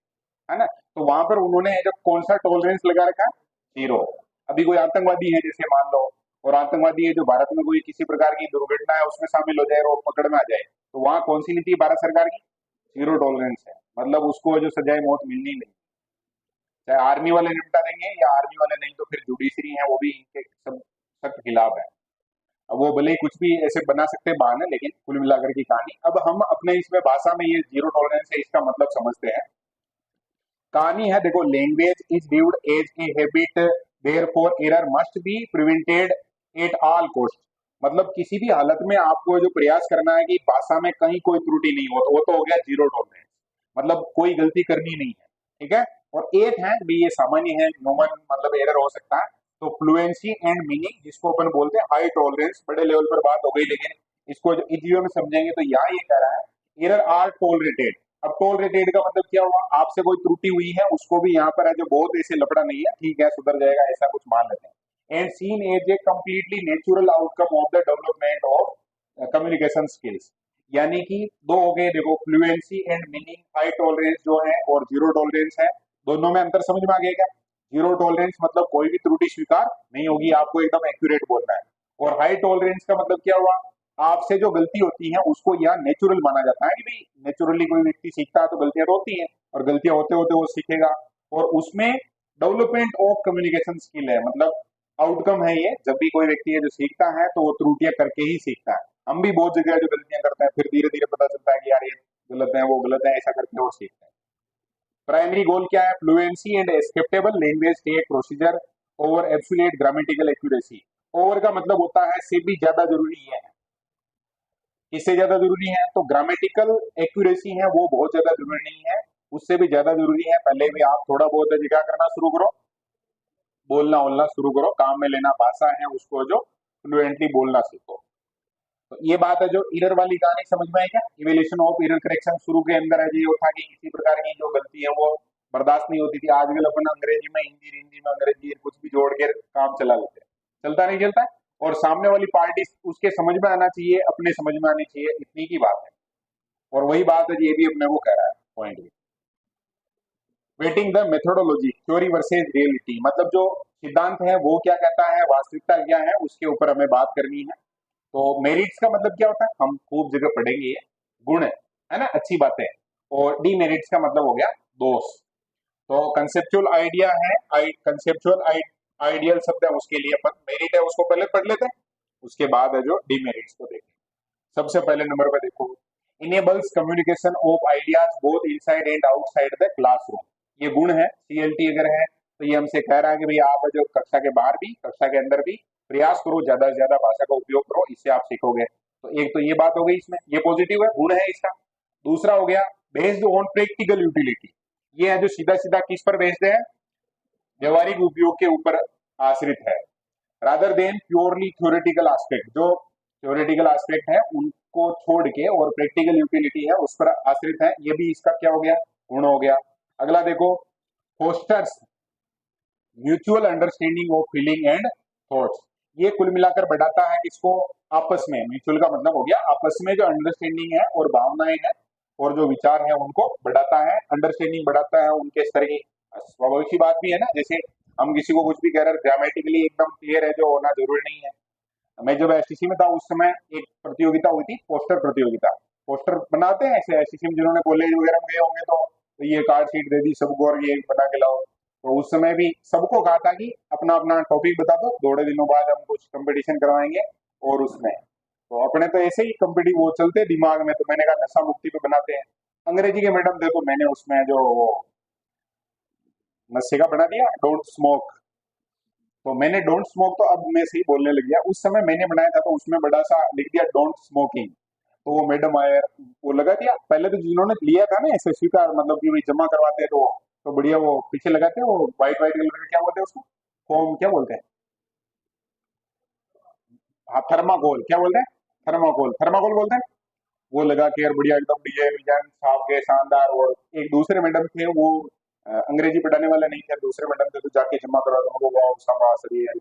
है ना? तो वहां पर उन्होंने जो कौन सा टॉलरेंस लगा रखा है? जीरो। अभी कोई आतंकवादी है जैसे मान लो, और आतंकवादी है जो भारत में कोई किसी प्रकार की दुर्घटना है उसमें शामिल हो जाए और पकड़ में आ जाए, तो वहां कौन सी नीति है भारत सरकार की? जीरो टॉलरेंस है। मतलब उसको जो सजाए मौत मिलनी नहीं। चाहे आर्मी वाले निपटा देंगे या आर्मी वाले नहीं तो फिर जुडिशरी है वो भी इनके सब सख्त खिलाफ है। अब वो भले ही कुछ भी ऐसे बना सकते हैं बहाने, लेकिन कुल मिलाकर की कहानी अब हम अपने इसमें भाषा में ये जीरो टॉलरेंस है इसका मतलब समझते हैं। कहानी है देखो, language is viewed as a habit, therefore error must be prevented at all cost. मतलब किसी भी हालत में आपको जो प्रयास करना है कि भाषा में कहीं कोई त्रुटि नहीं हो, तो वो तो हो गया जीरो टॉलरेंस। मतलब कोई गलती करनी नहीं है, ठीक है। और एक है भी, ये सामान्य है, ह्यूमन मतलब एरर हो सकता है। तो फ्लुएंसी एंड मीनिंग, जिसको अपन बोलते हैं हाई टॉलरेंस, बड़े लेवल पर बात हो गई, लेकिन इसको इजी वे में समझेंगे तो यहाँ ये कह रहा है एरर आर टॉलरेटेड। अब टॉलरेटेड का मतलब क्या हुआ? आपसे कोई त्रुटि हुई है उसको भी यहाँ पर है जो बहुत ऐसे लफड़ा नहीं है, ठीक है सुधर जाएगा, ऐसा कुछ मान लेते हैं। And seen as a completely natural outcome of the development of communication skills, यानी कि दो हो गए देखो, fluency and meaning, high tolerance जो है और जीरो टॉलरेंस है, दोनों में अंतर समझ में आ गया क्या? जीरो टॉलरेंस मतलब कोई भी त्रुटि स्वीकार नहीं होगी, आपको एकदम एक्यूरेट बोलना है। और हाई टॉलरेंस का मतलब क्या हुआ, आपसे जो गलती होती है उसको यहाँ नेचुरल माना जाता है कि भाई नेचुरली कोई व्यक्ति सीखता है तो गलतियां तो होती हैं और गलतियां होते होते वो सीखेगा। और उसमें डेवलपमेंट ऑफ कम्युनिकेशन स्किल है, मतलब आउटकम है ये, जब भी कोई व्यक्ति है जो सीखता है तो वो त्रुटियां करके ही सीखता है। हम भी बहुत जगह जो गलतियां करते हैं फिर धीरे धीरे पता चलता है कि यार ये गलत है वो गलत है, ऐसा करके और सीखते हैं। प्राइमरी गोल क्या है? Fluency and acceptable language take procedure over absolute grammatical accuracy. Over का मतलब होता है से भी ज्यादा जरूरी है। इससे ज्यादा जरूरी है तो ग्रामेटिकल एक्यूरेसी है वो बहुत ज्यादा जरूरी नहीं है, उससे भी ज्यादा जरूरी है। पहले भी आप थोड़ा बहुत क्या करना शुरू करो, बोलना बोलना शुरू करो, काम में लेना भाषा है उसको जो फ्लुएंटली बोलना सीखो। तो ये बात है। जो एरर वाली कहानी समझ में आई क्या? इवेल्यूशन ऑफ एरर करेक्शन शुरू के अंदर है ये था कि किसी प्रकार की जो गलती है वो बर्दाश्त नहीं होती थी। आजकल अपन अंग्रेजी में हिंदी, हिंदी में अंग्रेजी, कुछ भी जोड़ के काम चला लेते हैं, चलता नहीं चलता है। और सामने वाली पार्टी उसके समझ में आना चाहिए, अपने समझ में आनी चाहिए, इतनी की बात है। और वही बात है ये भी अपने को कह रहा है पॉइंट भी। Waiting the methodology, theory versus reality, मतलब जो सिद्धांत है वो क्या कहता है, वास्तविकता क्या है, उसके ऊपर हमें बात करनी है। तो मेरिट्स का मतलब क्या होता है, हम खूब जगह पढ़ेंगे ये, गुण है ना, अच्छी बातें। और डीमेरिट्स का मतलब हो गया दोष। तो कंसेप्चुअल आइडिया है, कंसेप्चुअल आइडियल शब्द है, उसके लिए अपन मेरिट है उसको पहले पढ़ लेते हैं, उसके बाद है जो डीमेरिट्स को देखें। सबसे पहले नंबर पे देखो, enables communication of ideas both inside and outside the classroom. ये गुण है, सीएलटी अगर है तो ये हमसे कह रहा है कि भाई आप जो कक्षा के बाहर भी कक्षा के अंदर भी प्रयास करो, ज्यादा से ज्यादा भाषा का उपयोग करो, इससे आप सीखोगे। तो एक तो ये बात हो गई, इसमें ये पॉजिटिव है, गुण है इसका। दूसरा हो गया बेस्ड ऑन प्रैक्टिकल यूटिलिटी, ये है जो सीधा सीधा किस पर बेस्ड है, व्यवहारिक उपयोग के ऊपर आश्रित है, rather than purely theoretical aspect, जो थ्योरेटिकल एस्पेक्ट है उनको छोड़ के और प्रैक्टिकल यूटिलिटी है उस पर आश्रित है। ये भी इसका क्या हो गया, गुण हो गया। अगला देखो, fosters mutual understanding of feeling and thoughts, ये कुल मिलाकर बढ़ाता है किसको, आपस में, म्यूचुअल का मतलब हो गया आपस में जो अंडरस्टैंडिंग है और भावनाएं हैं और जो विचार है उनको बढ़ाता है, अंडरस्टैंडिंग बढ़ाता है उनके स्तर की। स्वाभाविक सी बात भी है ना, जैसे हम किसी को कुछ भी कह रहे हैं ग्रामेटिकली एकदम क्लियर है जो होना जरूरी नहीं है। मैं जब एसटीसी में था उस समय एक प्रतियोगिता हुई थी, पोस्टर प्रतियोगिता। पोस्टर बनाते हैं ऐसे एसटीसी में, जिन्होंने कॉलेज वगैरह में गए होंगे तो ये कार्ड शीट दे दी सबको और ये बना के लाओ। तो उस समय भी सबको कहा था कि अपना अपना टॉपिक बता दो, थोड़े दिनों बाद हम कुछ कंपटीशन करवाएंगे। और उसमें तो अपने तो ऐसे ही कंपटी वो चलते दिमाग में, तो मैंने कहा नशा मुक्ति पे बनाते हैं। अंग्रेजी के मैडम देखो, मैंने उसमें जो वो नशे का बना दिया, डोंट स्मोक। तो मैंने डोंट स्मोक तो अब मैं सही बोलने लग गया, उस समय मैंने बनाया था तो उसमें बड़ा सा लिख दिया डोंट स्मोकिंग। तो वो मैडम आए, वो लगा दिया। पहले तो जिन्होंने लिया था ना एसएससी का, मतलब कि भाई जमा करवाते हैं तो बढ़िया वो पीछे लगाते हैं, वो व्हाइट व्हाइट कलर का क्या बोलते हैं उसको, फॉर्म क्या बोलते हैं, हाँ थर्माकोल, क्या बोलते हैं, थर्माकोल, थर्माकोल बोलते हैं। वो लगा के यार बढ़िया एकदम डिजाइन विजाइन साफ गए शानदार। और एक दूसरे मैडम थे वो अंग्रेजी पढ़ाने वाले नहीं थे, दूसरे मैडम थे, तो जाके जमा करवा दो उनको, वाह शाबाश सही है।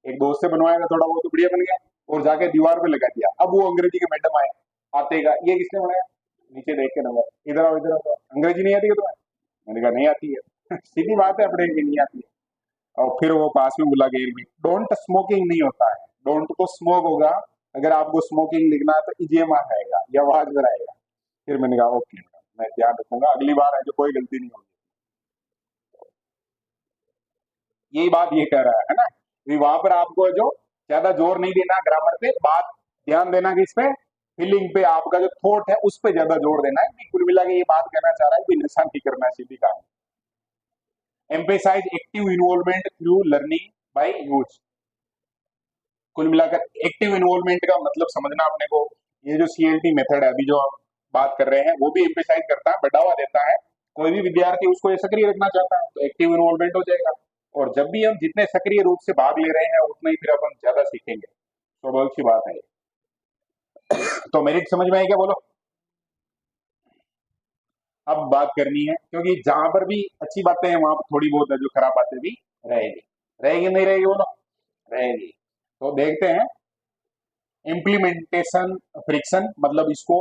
एक दोस्त से बनवाया था थोड़ा, वो तो बढ़िया बन गया। और जाके दीवार पे लगा दिया। अब वो अंग्रेजी के मैडम आए, आते का ये किसने बनाया, नीचे देख के नंबर, इधर आओ इधर आओ, अंग्रेजी नहीं आती है तुम्हें? मैंने कहा नहीं आती है। सीधी बात है, अपने भी नहीं आती है। और फिर वो पास में बुला के भी डोंट स्मोकिंग नहीं होता है, डोंट तो स्मोक होगा। अगर आपको स्मोकिंग लिखना है तो इजेमा आएगा या आवाज में आएगा। फिर मैंने कहा ओके मैं ध्यान रखूंगा, अगली बार है जो कोई गलती नहीं होगी। यही बात ये कह रहा है ना, कि वहां पर आपको जो ज्यादा जोर नहीं देना ग्रामर पे, बात ध्यान देना कि इस पे फीलिंग पे, आपका जो थॉट है उस पे ज्यादा जोर देना है। कि कुल मिला के ये बात कहना चाह रहा है कि नशा नहीं करना है, सीधी काम। Emphasise active involvement through learning by use, कुल मिलाकर एक्टिव इन्वॉल्वमेंट का मतलब समझना अपने को। ये जो सीएलटी मेथड है अभी जो हम बात कर रहे हैं वो भी एम्पेसाइज करता है, बढ़ावा देता है। कोई भी विद्यार्थी उसको ये सक्रिय रखना चाहता है तो एक्टिव इन्वॉल्वमेंट हो जाएगा। और जब भी हम जितने सक्रिय रूप से भाग ले रहे हैं उतना ही फिर अपन ज्यादा सीखेंगे। स्वाभाविक सी बात है ये। तो मेरिट समझ में आई क्या, बोलो। अब बात करनी है, क्योंकि जहां पर भी अच्छी बातें हैं वहां पर थोड़ी बहुत है जो खराब बातें भी रहेगी। रहेगी नहीं रहेगी, बोलो। रहेगी। तो देखते हैं इम्प्लीमेंटेशन फ्रिक्शन, मतलब इसको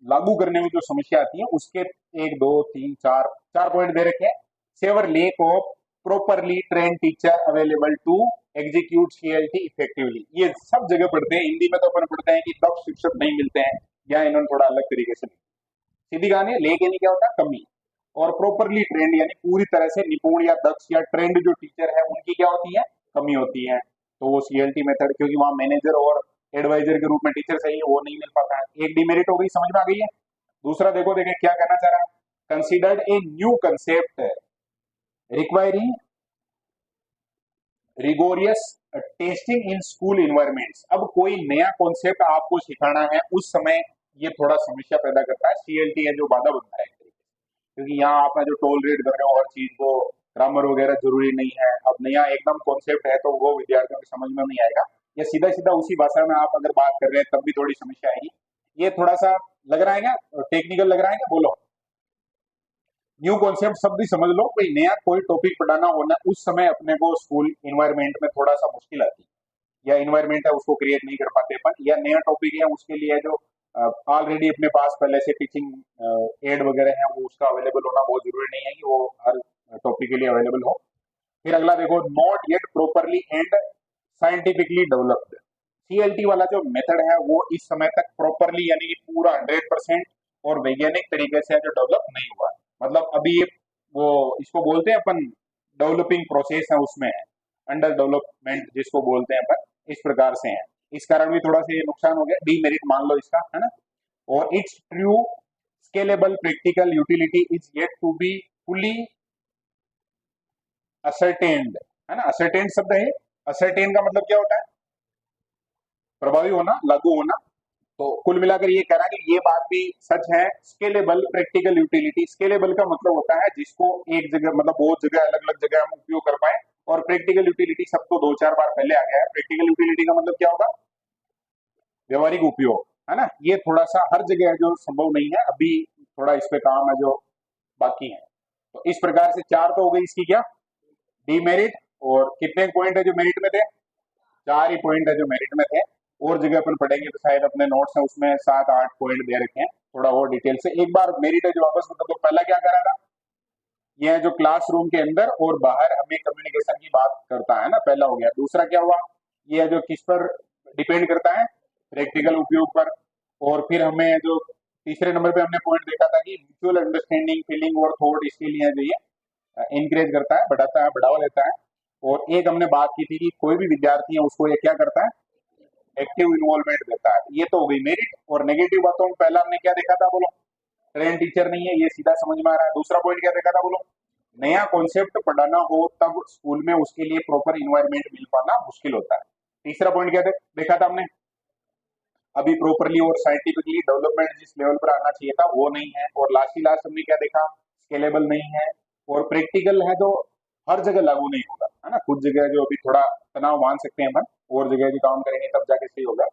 लागू करने में जो समस्या आती है उसके 1 2 3 4 पॉइंट दे रखे हैं। Severe lack of properly train teacher available to execute CLT effectively. ये सब जगह पढ़ते हैं, हिंदी में तो अपन पढ़ते हैं कि दक्ष शिक्षक नहीं मिलते हैं, या इन्होंने थोड़ा अलग तरीके से सीधी कहानी है। लेक यानी क्या होता है, कमी, और प्रॉपरली ट्रेंड यानी पूरी तरह से निपुण या दक्ष या ट्रेंड जो टीचर है उनकी क्या होती है, कमी होती है। तो वो सीएलटी मेथड, क्योंकि वहां मैनेजर और एडवाइजर के रूप में टीचर चाहिए, वो नहीं मिल पाता है। एक डिमेरिट हो गई, समझ में आ गई है। दूसरा देखो देखे क्या करना चाह रहा है, considered a new concept requiring rigorous testing in school environments. अब कोई नया कॉन्सेप्ट आपको सिखाना है, उस समय ये थोड़ा समस्या पैदा करता है। सीएलटी है जो बाधा बनता है, क्योंकि यहाँ आप जो टॉलरेट कर रहे हो हर चीज को, ग्रामर वगैरह जरूरी नहीं है। अब नया एकदम कॉन्सेप्ट है तो वो विद्यार्थियों की समझ में नहीं आएगा, या सीधा सीधा उसी भाषा में आप अगर बात कर रहे हैं तब भी थोड़ी समस्या आएगी। ये थोड़ा सा लग रहा है क्या, टेक्निकल लग रहा है क्या, बोलो। न्यू कॉन्सेप्ट शब्द ही समझ लो, कोई नया कोई टॉपिक पढ़ाना होना, उस समय अपने को स्कूल इन्वायरमेंट में थोड़ा सा मुश्किल आती है, या इन्वायरमेंट है उसको क्रिएट नहीं कर पाते अपन, या नया टॉपिक है उसके लिए जो ऑलरेडी अपने पास पहले से टीचिंग एड वगैरह है वो उसका अवेलेबल होना बहुत जरूरी नहीं है कि वो हर टॉपिक के लिए अवेलेबल हो। फिर अगला देखो, not yet properly and scientifically developed. CLT वाला जो मेथड है वो इस समय तक प्रॉपरली यानी कि पूरा 100% और वैज्ञानिक तरीके से जो डेवलप नहीं हुआ, मतलब अभी ये वो इसको बोलते हैं अपन डेवलपिंग प्रोसेस है, उसमें है अंडर डेवलपमेंट जिसको बोलते हैं अपन, इस प्रकार से है। इस कारण भी थोड़ा सा ये नुकसान हो गया, डीमेरिट मान लो इसका, है ना। और its true scalable practical utility is yet to be fully ascertained, है ना। असरटेन्ड शब्द है, असरटेन का मतलब क्या होता है, प्रभावी होना, लागू होना। तो कुल मिलाकर ये कह रहा है कि ये बात भी सच है। स्केलेबल प्रैक्टिकल यूटिलिटी, स्केलेबल का मतलब होता है जिसको एक जगह मतलब बहुत जगह अलग अलग जगह हम उपयोग कर पाए, और प्रैक्टिकल यूटिलिटी सबको 2 4 बार पहले आ गया है। प्रैक्टिकल यूटिलिटी का मतलब क्या होगा, व्यवहारिक उपयोग, है ना। ये थोड़ा सा हर जगह है जो संभव नहीं है, अभी थोड़ा इस पे काम है जो बाकी है। तो इस प्रकार से 4 तो हो गई इसकी क्या, डीमेरिट। और कितने पॉइंट है जो मेरिट में थे, 4 ही पॉइंट है जो मेरिट में थे। और जगह अपन पढ़ेंगे तो शायद अपने नोट्स है उसमें 7 8 पॉइंट दे रखे हैं, थोड़ा और डिटेल से एक बार मेरिट है जो वापस मतलब। तो पहला क्या करा था, ये है जो क्लासरूम के अंदर और बाहर हमें कम्युनिकेशन की बात करता है ना, पहला हो गया। दूसरा क्या हुआ, ये है जो किस पर डिपेंड करता है, प्रैक्टिकल उपयोग पर। और फिर हमें जो तीसरे नंबर पे हमने पॉइंट देखा था कि म्यूचुअल अंडरस्टैंडिंग फीलिंग और थॉट इसके लिए जो ये इंकरेज करता है, बढ़ाता है, बढ़ावा देता है। और एक हमने बात की थी कि कोई भी विद्यार्थी है उसको ये क्या करता है, एक्टिव इन्वॉल्वमेंट देता है। ये तो हो गई मेरिट। और नेगेटिव बातों में पहला हमने क्या देखा था, बोलो, ट्रेन टीचर नहीं है, ये सीधा समझ में आ रहा है। दूसरा पॉइंट क्या देखा था, बोलो, नया कॉन्सेप्ट पढ़ाना हो तब स्कूल में उसके लिए प्रॉपर इन्वायरमेंट मिल पाना मुश्किल होता है। तीसरा पॉइंट क्या देखा था हमने, अभी प्रॉपरली और साइंटिफिकली डेवलपमेंट जिस लेवल पर आना चाहिए था वो नहीं है। और लास्ट हमने क्या देखा, स्केलेबल नहीं है। और प्रैक्टिकल है तो हर जगह लागू नहीं होगा, है ना। कुछ जगह जो अभी थोड़ा तनाव मान सकते हैं हम, और जगह भी काम करेंगे तब जाके सही होगा।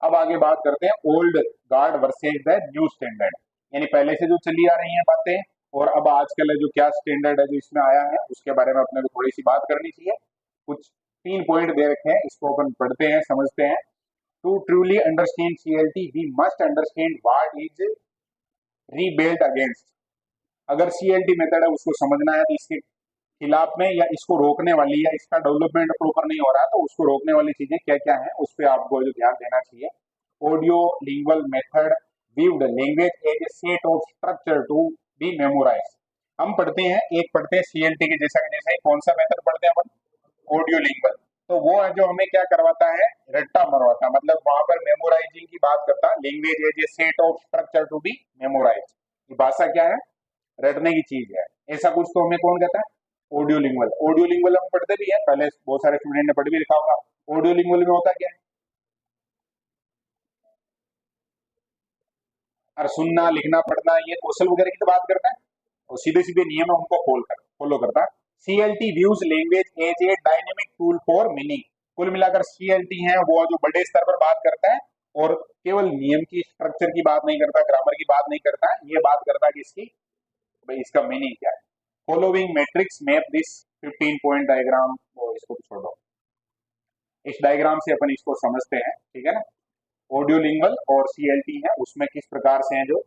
अब आगे बात करते हैं old guard versus the new standard, यानी पहले से जो चली आ रही हैं बातें और अब आजकल जो क्या स्टैंडर्ड है जो इसमें आया है उसके बारे में अपने को थोड़ी सी बात करनी चाहिए। कुछ 3 पॉइंट दे रखे हैं, इसको अपन पढ़ते हैं, समझते हैं। To truly understand CLT we must understand what is rebelled against. अगर सीएलटी मेथड है उसको समझना है तो इसके खिलाफ में या इसको रोकने वाली या इसका डेवलपमेंट प्रॉपर नहीं हो रहा है तो उसको रोकने वाली चीजें क्या क्या है उस पर आपको जो ध्यान देना चाहिए। Audio lingual method viewed language as a set of structure to be memorise. हम पढ़ते हैं, एक पढ़ते हैं सीएलटी के जैसा जैसा ही, कौन सा मेथड पढ़ते हैं अपन, ऑडियो लिंगुअल। तो वो है जो हमें क्या करवाता है, रट्टा मरवाता है, मतलब वहां पर मेमोराइजिंग की बात करता है। Language as a set of structure to be memorise, भाषा क्या है, रटने की चीज है, ऐसा कुछ तो हमें कौन कहता है, ऑडियो लिंगुअल। ऑडियो लिंगुअल हम पढ़ते भी है, पहले बहुत सारे स्टूडेंट ने पढ़ भी लिखा होगा। ऑडियो लिंगुअल में होता क्या है, और सुनना लिखना पढ़ना ये कौशल वगैरह की तो बात करता है, और सीधे सीधे नियम है उनको फॉलो करता है। CLT views language as a dynamic tool for meaning. कुल मिलाकर सीएलटी है वो जो बड़े स्तर पर बात करता है और केवल नियम की स्ट्रक्चर की बात नहीं करता, ग्रामर की बात नहीं करता है, ये बात करता है कि इसकी भाई इसका मीनिंग क्या है। Following matrix map this 15 point diagram, वो इसको छोड़ो, इस डायग्राम से अपन इसको समझते हैं, ठीक है ना। ऑडियोलिंगुअल और सीएलटी है उसमें किस प्रकार से है जो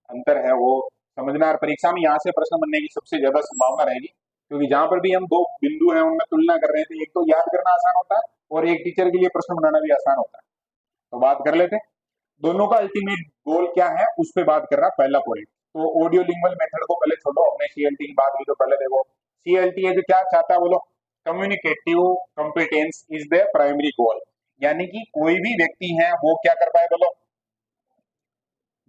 अंतर है वो समझना। और परीक्षा में यहाँ से प्रश्न बनने की सबसे ज्यादा संभावना रहेगी, क्योंकि जहां पर भी हम दो बिंदु हैं उनमें तुलना कर रहे थे, एक तो याद करना आसान होता है और एक टीचर के लिए प्रश्न बनाना भी आसान होता है। तो बात कर लेते हैं दोनों का अल्टीमेट गोल क्या है उस पर बात कर रहा पहला पॉइंट। तो ऑडियो लिंगुअल मेथड को पहले छोड़ो, हमने सीएलटी की बात की तो पहले देखो सीएलटी है जो क्या चाहता है बोलो, communicative competence is the primary goal, यानी कि कोई भी व्यक्ति है वो क्या कर पाए बोलो,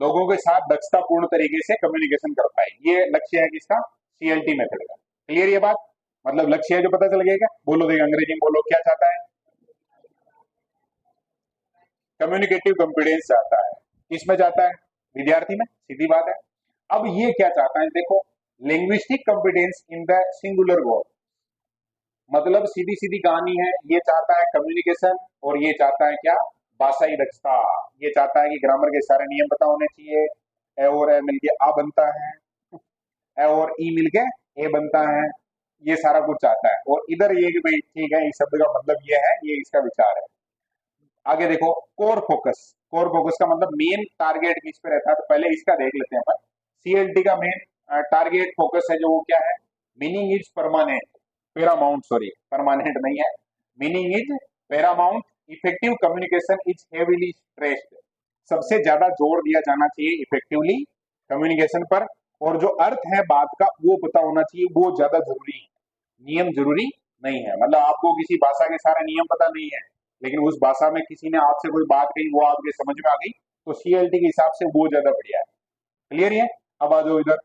लोगों के साथ दक्षता पूर्ण तरीके से कम्युनिकेशन कर पाए, ये लक्ष्य है किसका, सीएलटी मेथड का। क्लियर ये बात, मतलब लक्ष्य है जो पता चल गया क्या, बोलो देखिए अंग्रेजी में बोलो क्या चाहता है, कम्युनिकेटिव कॉम्पिटेंस चाहता है, किसमें चाहता है, विद्यार्थी में, सीधी बात है। अब ये क्या चाहता है देखो, linguistic competence in the singular word, मतलब सीधी सीधी कहानी है, ये चाहता है कम्युनिकेशन और ये चाहता है क्या, भाषाई दक्षता। ये चाहता है कि ग्रामर के सारे नियम पता होने चाहिए, ए और ए मिलके आ बनता है, ए और ई मिलके ए बनता है, ये सारा कुछ चाहता है। और इधर ये कि भाई ठीक है इस शब्द का मतलब ये है, ये इसका विचार है। आगे देखो कोर फोकस, कोर फोकस का मतलब मेन टारगेट किस पे रहता है, तो पहले इसका देख लेते हैं अपन। सीएलटी का मेन टारगेट फोकस है जो वो क्या है, meaning is permanent, Paramount, sorry permanent नहीं है, meaning is Paramount, effective communication is heavily stressed, सबसे ज्यादा जोर दिया जाना चाहिए इफेक्टिवली कम्युनिकेशन पर, और जो अर्थ है बात का वो पता होना चाहिए, वो ज्यादा जरूरी है, नियम जरूरी नहीं है। मतलब आपको किसी भाषा के सारे नियम पता नहीं है लेकिन उस भाषा में किसी ने आपसे कोई बात कही वो आपके समझ में आ गई, तो सीएलटी के हिसाब से वो ज्यादा बढ़िया है। क्लियर है। अब आ जाओ इधर,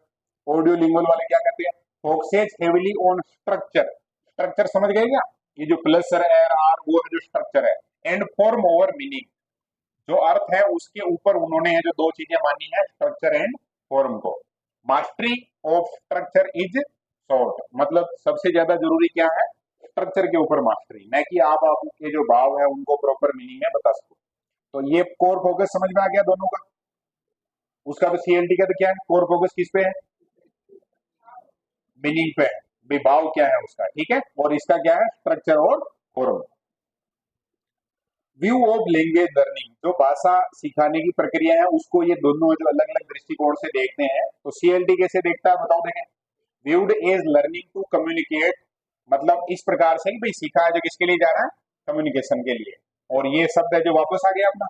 ऑडियो लिंगुअल वाले क्या कहते हैं, focuses heavily on structure, structure समझ गए क्या, ये जो प्लस एर आर वो है जो स्ट्रक्चर है, एंड फॉर्म ओवर मीनिंग, जो अर्थ है उसके ऊपर उन्होंने जो दो चीजें मानी है, स्ट्रक्चर एंड फॉर्म को। Mastery of structure is short, मतलब सबसे ज्यादा जरूरी क्या है, स्ट्रक्चर के ऊपर मास्टरी, न कि आप आपके जो भाव है उनको प्रॉपर मीनिंग में बता सको। तो ये कोर फोकस समझ में आ गया दोनों का। उसका तो सीएलटी का तो क्या है, कोर फोकस किस पे है, मीनिंग पे है, विभाव क्या है उसका, ठीक है। और इसका क्या है, स्ट्रक्चर और form. View of language learning, जो भाषा सिखाने की प्रक्रिया है उसको ये दोनों जो अलग अलग दृष्टिकोण से देखते हैं। तो सीएलटी कैसे देखता है बताओ देखें, viewed as learning to communicate, मतलब इस प्रकार से कि भाई सीखा है जो किसके लिए जा रहा है, कम्युनिकेशन के लिए। और ये शब्द है जो वापस आ गया अपना,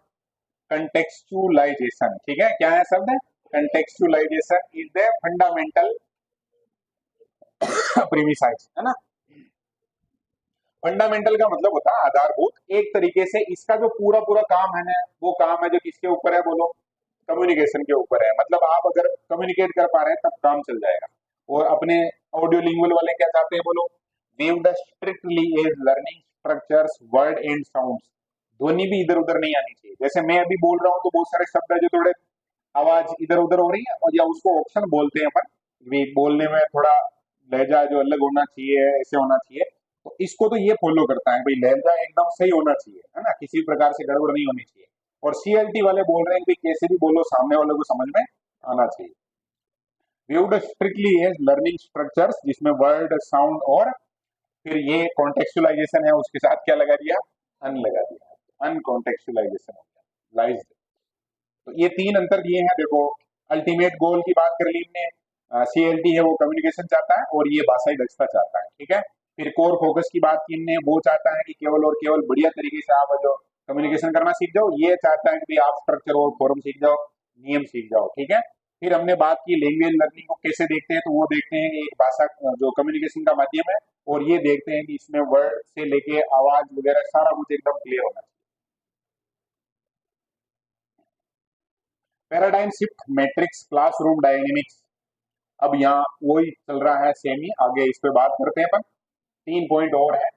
कंटेक्चुअलाइजेशन, ठीक है, क्या है शब्द है, कंटेक्चुअलाइजेशन इज द फंडामेंटल प्रीमिसाइज, है ना। फंडामेंटल का मतलब होता है आधारभूत, एक तरीके से इसका जो पूरा पूरा काम है ना, वो काम है जो किसके ऊपर है बोलो, कम्युनिकेशन के ऊपर है। मतलब आप अगर कम्युनिकेट कर पा रहे हैं तब काम चल जाएगा। और अपने ऑडियो लिंगुअल वाले क्या चाहते हैं बोलो, viewed the strictly as learning structures word and sounds, ध्वनि भी इधर उधर नहीं आनी चाहिए। जैसे मैं अभी बोल रहा हूँ तो बहुत सारे शब्द है जो थोड़े आवाज इधर उधर हो रही है, और या उसको ऑप्शन बोलते हैं अपन, भी बोलने में थोड़ा लहजा जो अलग होना चाहिए, ऐसे होना चाहिए। तो इसको तो ये फॉलो करता है भाई, लहजा एकदम सही होना चाहिए, है ना, किसी प्रकार से गड़बड़ नहीं होनी चाहिए। और सीएलटी वाले बोल रहे हैं कि कैसे भी बोलो सामने वाले को समझ में आना चाहिए। Viewed strictly as learning structures, जिसमें वर्ड साउंड और फिर ये कॉन्टेक्चुअलाइजेशन है उसके साथ क्या लगा दिया, अन लगा दिया, अनकॉन्टेक्चुअलाइजेशन हो गया, लाइज। तो ये तीन अंतर दिए हैं देखो। अल्टीमेट गोल की बात कर ली हमने, सीएलटी है वो कम्युनिकेशन चाहता है और ये भाषाई दक्षता चाहता है, ठीक है। फिर कोर फोकस की बात की हमने, वो चाहता है कि केवल और केवल बढ़िया तरीके से आप जो कम्युनिकेशन करना सीख जाओ, ये चाहता है कि आप स्ट्रक्चर और फॉर्म सीख जाओ, नियम सीख जाओ, ठीक है। फिर हमने बात की लैंग्वेज लर्निंग को कैसे देखते हैं, तो वो देखते हैं कि एक भाषा जो कम्युनिकेशन का माध्यम है, और ये देखते हैं कि इसमें वर्ड से लेके आवाज वगैरह सारा कुछ एकदम क्लियर होना चाहिए। Paradigm shift matrix classroom dynamics, अब यहाँ वही चल रहा है सेम ही, आगे इस पे बात करते हैं अपन। 3 पॉइंट और है,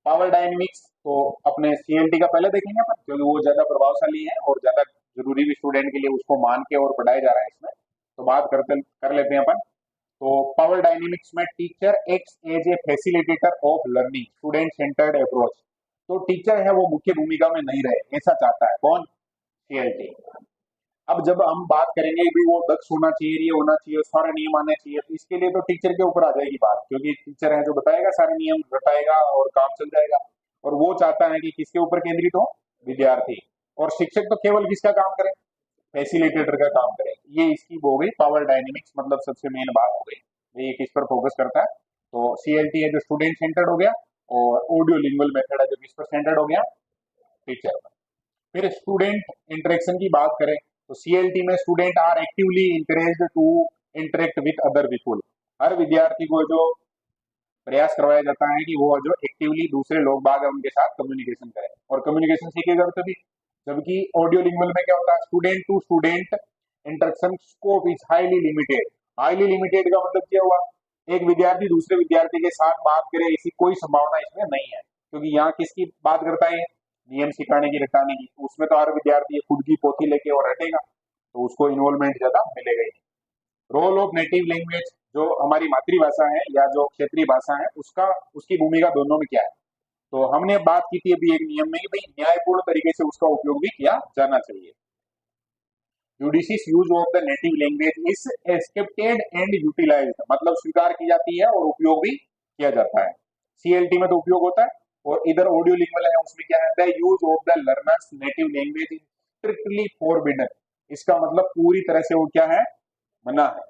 पावर डायनेमिक्स तो अपने सीएलटी का पहले देखेंगे अपन, क्योंकि वो ज्यादा प्रभावशाली है और ज्यादा जरूरी भी स्टूडेंट के लिए उसको मान के और पढ़ाया जा रहा है इसमें, तो बात करते कर लेते हैं अपन। तो पावर डायनेमिक्स में teacher acts as a facilitator of learning, student centred approach, तो टीचर है वो मुख्य भूमिका में नहीं रहे, ऐसा चाहता है कौन, सीएलटी। अब जब हम बात करेंगे भी वो दक्ष होना चाहिए, ये होना चाहिए, सारे नियम आने चाहिए, तो इसके लिए तो टीचर के ऊपर आ जाएगी बात, क्योंकि टीचर है जो बताएगा सारे नियम, रटाएगा और काम चल जाएगा। और वो चाहता है कि किसके ऊपर केंद्रित हो, विद्यार्थी। और शिक्षक तो केवल किसका काम करे, फैसिलिटेटर का काम करे। ये इसकी वो हो गई पावर डायनेमिक्स, मतलब सबसे मेन बात हो गई, ये किस पर फोकस करता है। तो सीएलटी है जो स्टूडेंट सेंटर्ड हो गया, और ऑडियो लिंगुअल मेथड है जो किस पर सेंटर्ड हो गया, टीचर पर। फिर स्टूडेंट इंटरेक्शन की बात करें तो सीएलटी में student are actively encouraged to interact with other people. हर विद्यार्थी को जो प्रयास करवाया जाता है कि वो जो एक्टिवली दूसरे लोग बाग है उनके साथ कम्युनिकेशन करें, और कम्युनिकेशन सीखेगा तभी। जबकि ऑडियो लिंगुअल में क्या होता है, student to student interaction scope is highly limited. Highly limited का मतलब क्या हुआ, एक विद्यार्थी दूसरे विद्यार्थी के साथ बात करे ऐसी कोई संभावना इसमें नहीं है, क्योंकि यहाँ किसकी बात करता है, नियम सिखाने की रटाने की। उसमें तो हर विद्यार्थी खुद की पोथी लेके और रटेगा, तो उसको इन्वॉल्वमेंट ज्यादा मिलेगा ही नहीं। रोल ऑफ नेटिव लैंग्वेज, जो हमारी मातृभाषा है या जो क्षेत्रीय भाषा है, उसका उसकी भूमिका दोनों में क्या है। तो हमने बात की थी अभी एक नियम में कि भाई न्यायपूर्ण तरीके से उसका उपयोग भी किया जाना चाहिए। Judicious use of the native language is accepted and utilised, मतलब स्वीकार की जाती है और उपयोग भी किया जाता है। सीएलटी में तो उपयोग होता है, और इधर ऑडियो लिंगुअल है उसमें क्या है, the use of the learners native language is strictly forbidden. इसका मतलब पूरी तरह से वो क्या है, मना है।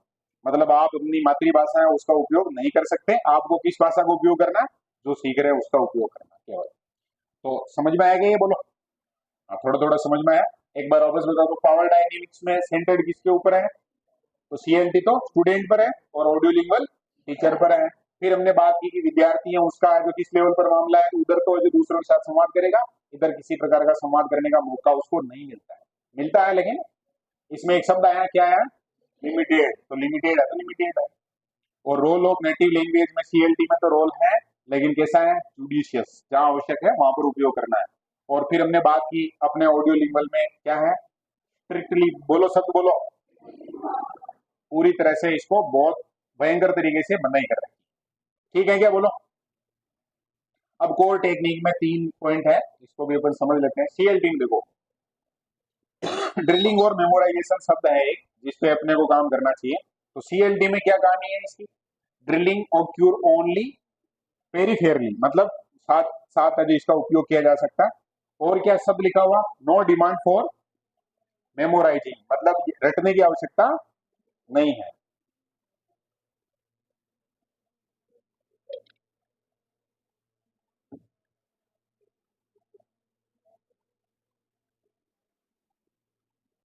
मतलब आप अपनी मातृभाषा है उसका उपयोग नहीं कर सकते, आपको किस भाषा का उपयोग करना है, जो सीख रहे हैं उसका उपयोग करना केवल। तो समझ में आएगा ये, बोलो। हाँ, थोड़ा थोड़ा समझ में आया। एक बार वापस बता दो, पावर डायनेमिक्स में सेंटर्ड किसके ऊपर है, तो सीएलटी तो स्टूडेंट पर है, और ऑडियो लिंगुअल टीचर पर है। फिर हमने बात की कि विद्यार्थी है उसका जो किस लेवल पर मामला है, उधर तो जो दूसरों के साथ संवाद करेगा, इधर किसी प्रकार का संवाद करने का मौका उसको नहीं मिलता है, मिलता है लेकिन इसमें एक शब्द आया, क्या है, लिमिटेड। तो लिमिटेड है तो लिमिटेड है। और रोल ऑफ नेटिव लैंग्वेज में सीएलटी में तो रोल है, लेकिन कैसा है, जुडिशियस, जहां आवश्यक है वहां पर उपयोग करना है। और फिर हमने बात की अपने ऑडियो लिंगुअल में क्या है, स्ट्रिक्टली, बोलो शब्द बोलो, पूरी तरह से इसको बहुत भयंकर तरीके से मनाही कर रहे हैं। ठीक है क्या, बोलो। अब कोर टेक्निक में 3 पॉइंट है, इसको भी अपन समझ लेते हैं। सीएलटी में देखो, ड्रिलिंग और मेमोराइजेशन शब्द है एक, जिसपे अपने को काम करना चाहिए। तो सीएलटी में क्या कहानी है इसकी, ड्रिलिंग ऑक्यूर ओनली पेरिफेरली, मतलब साथ साथ है जो इसका उपयोग किया जा सकता है। और क्या शब्द लिखा हुआ, नो डिमांड फॉर मेमोराइजिंग, मतलब रटने की आवश्यकता नहीं है।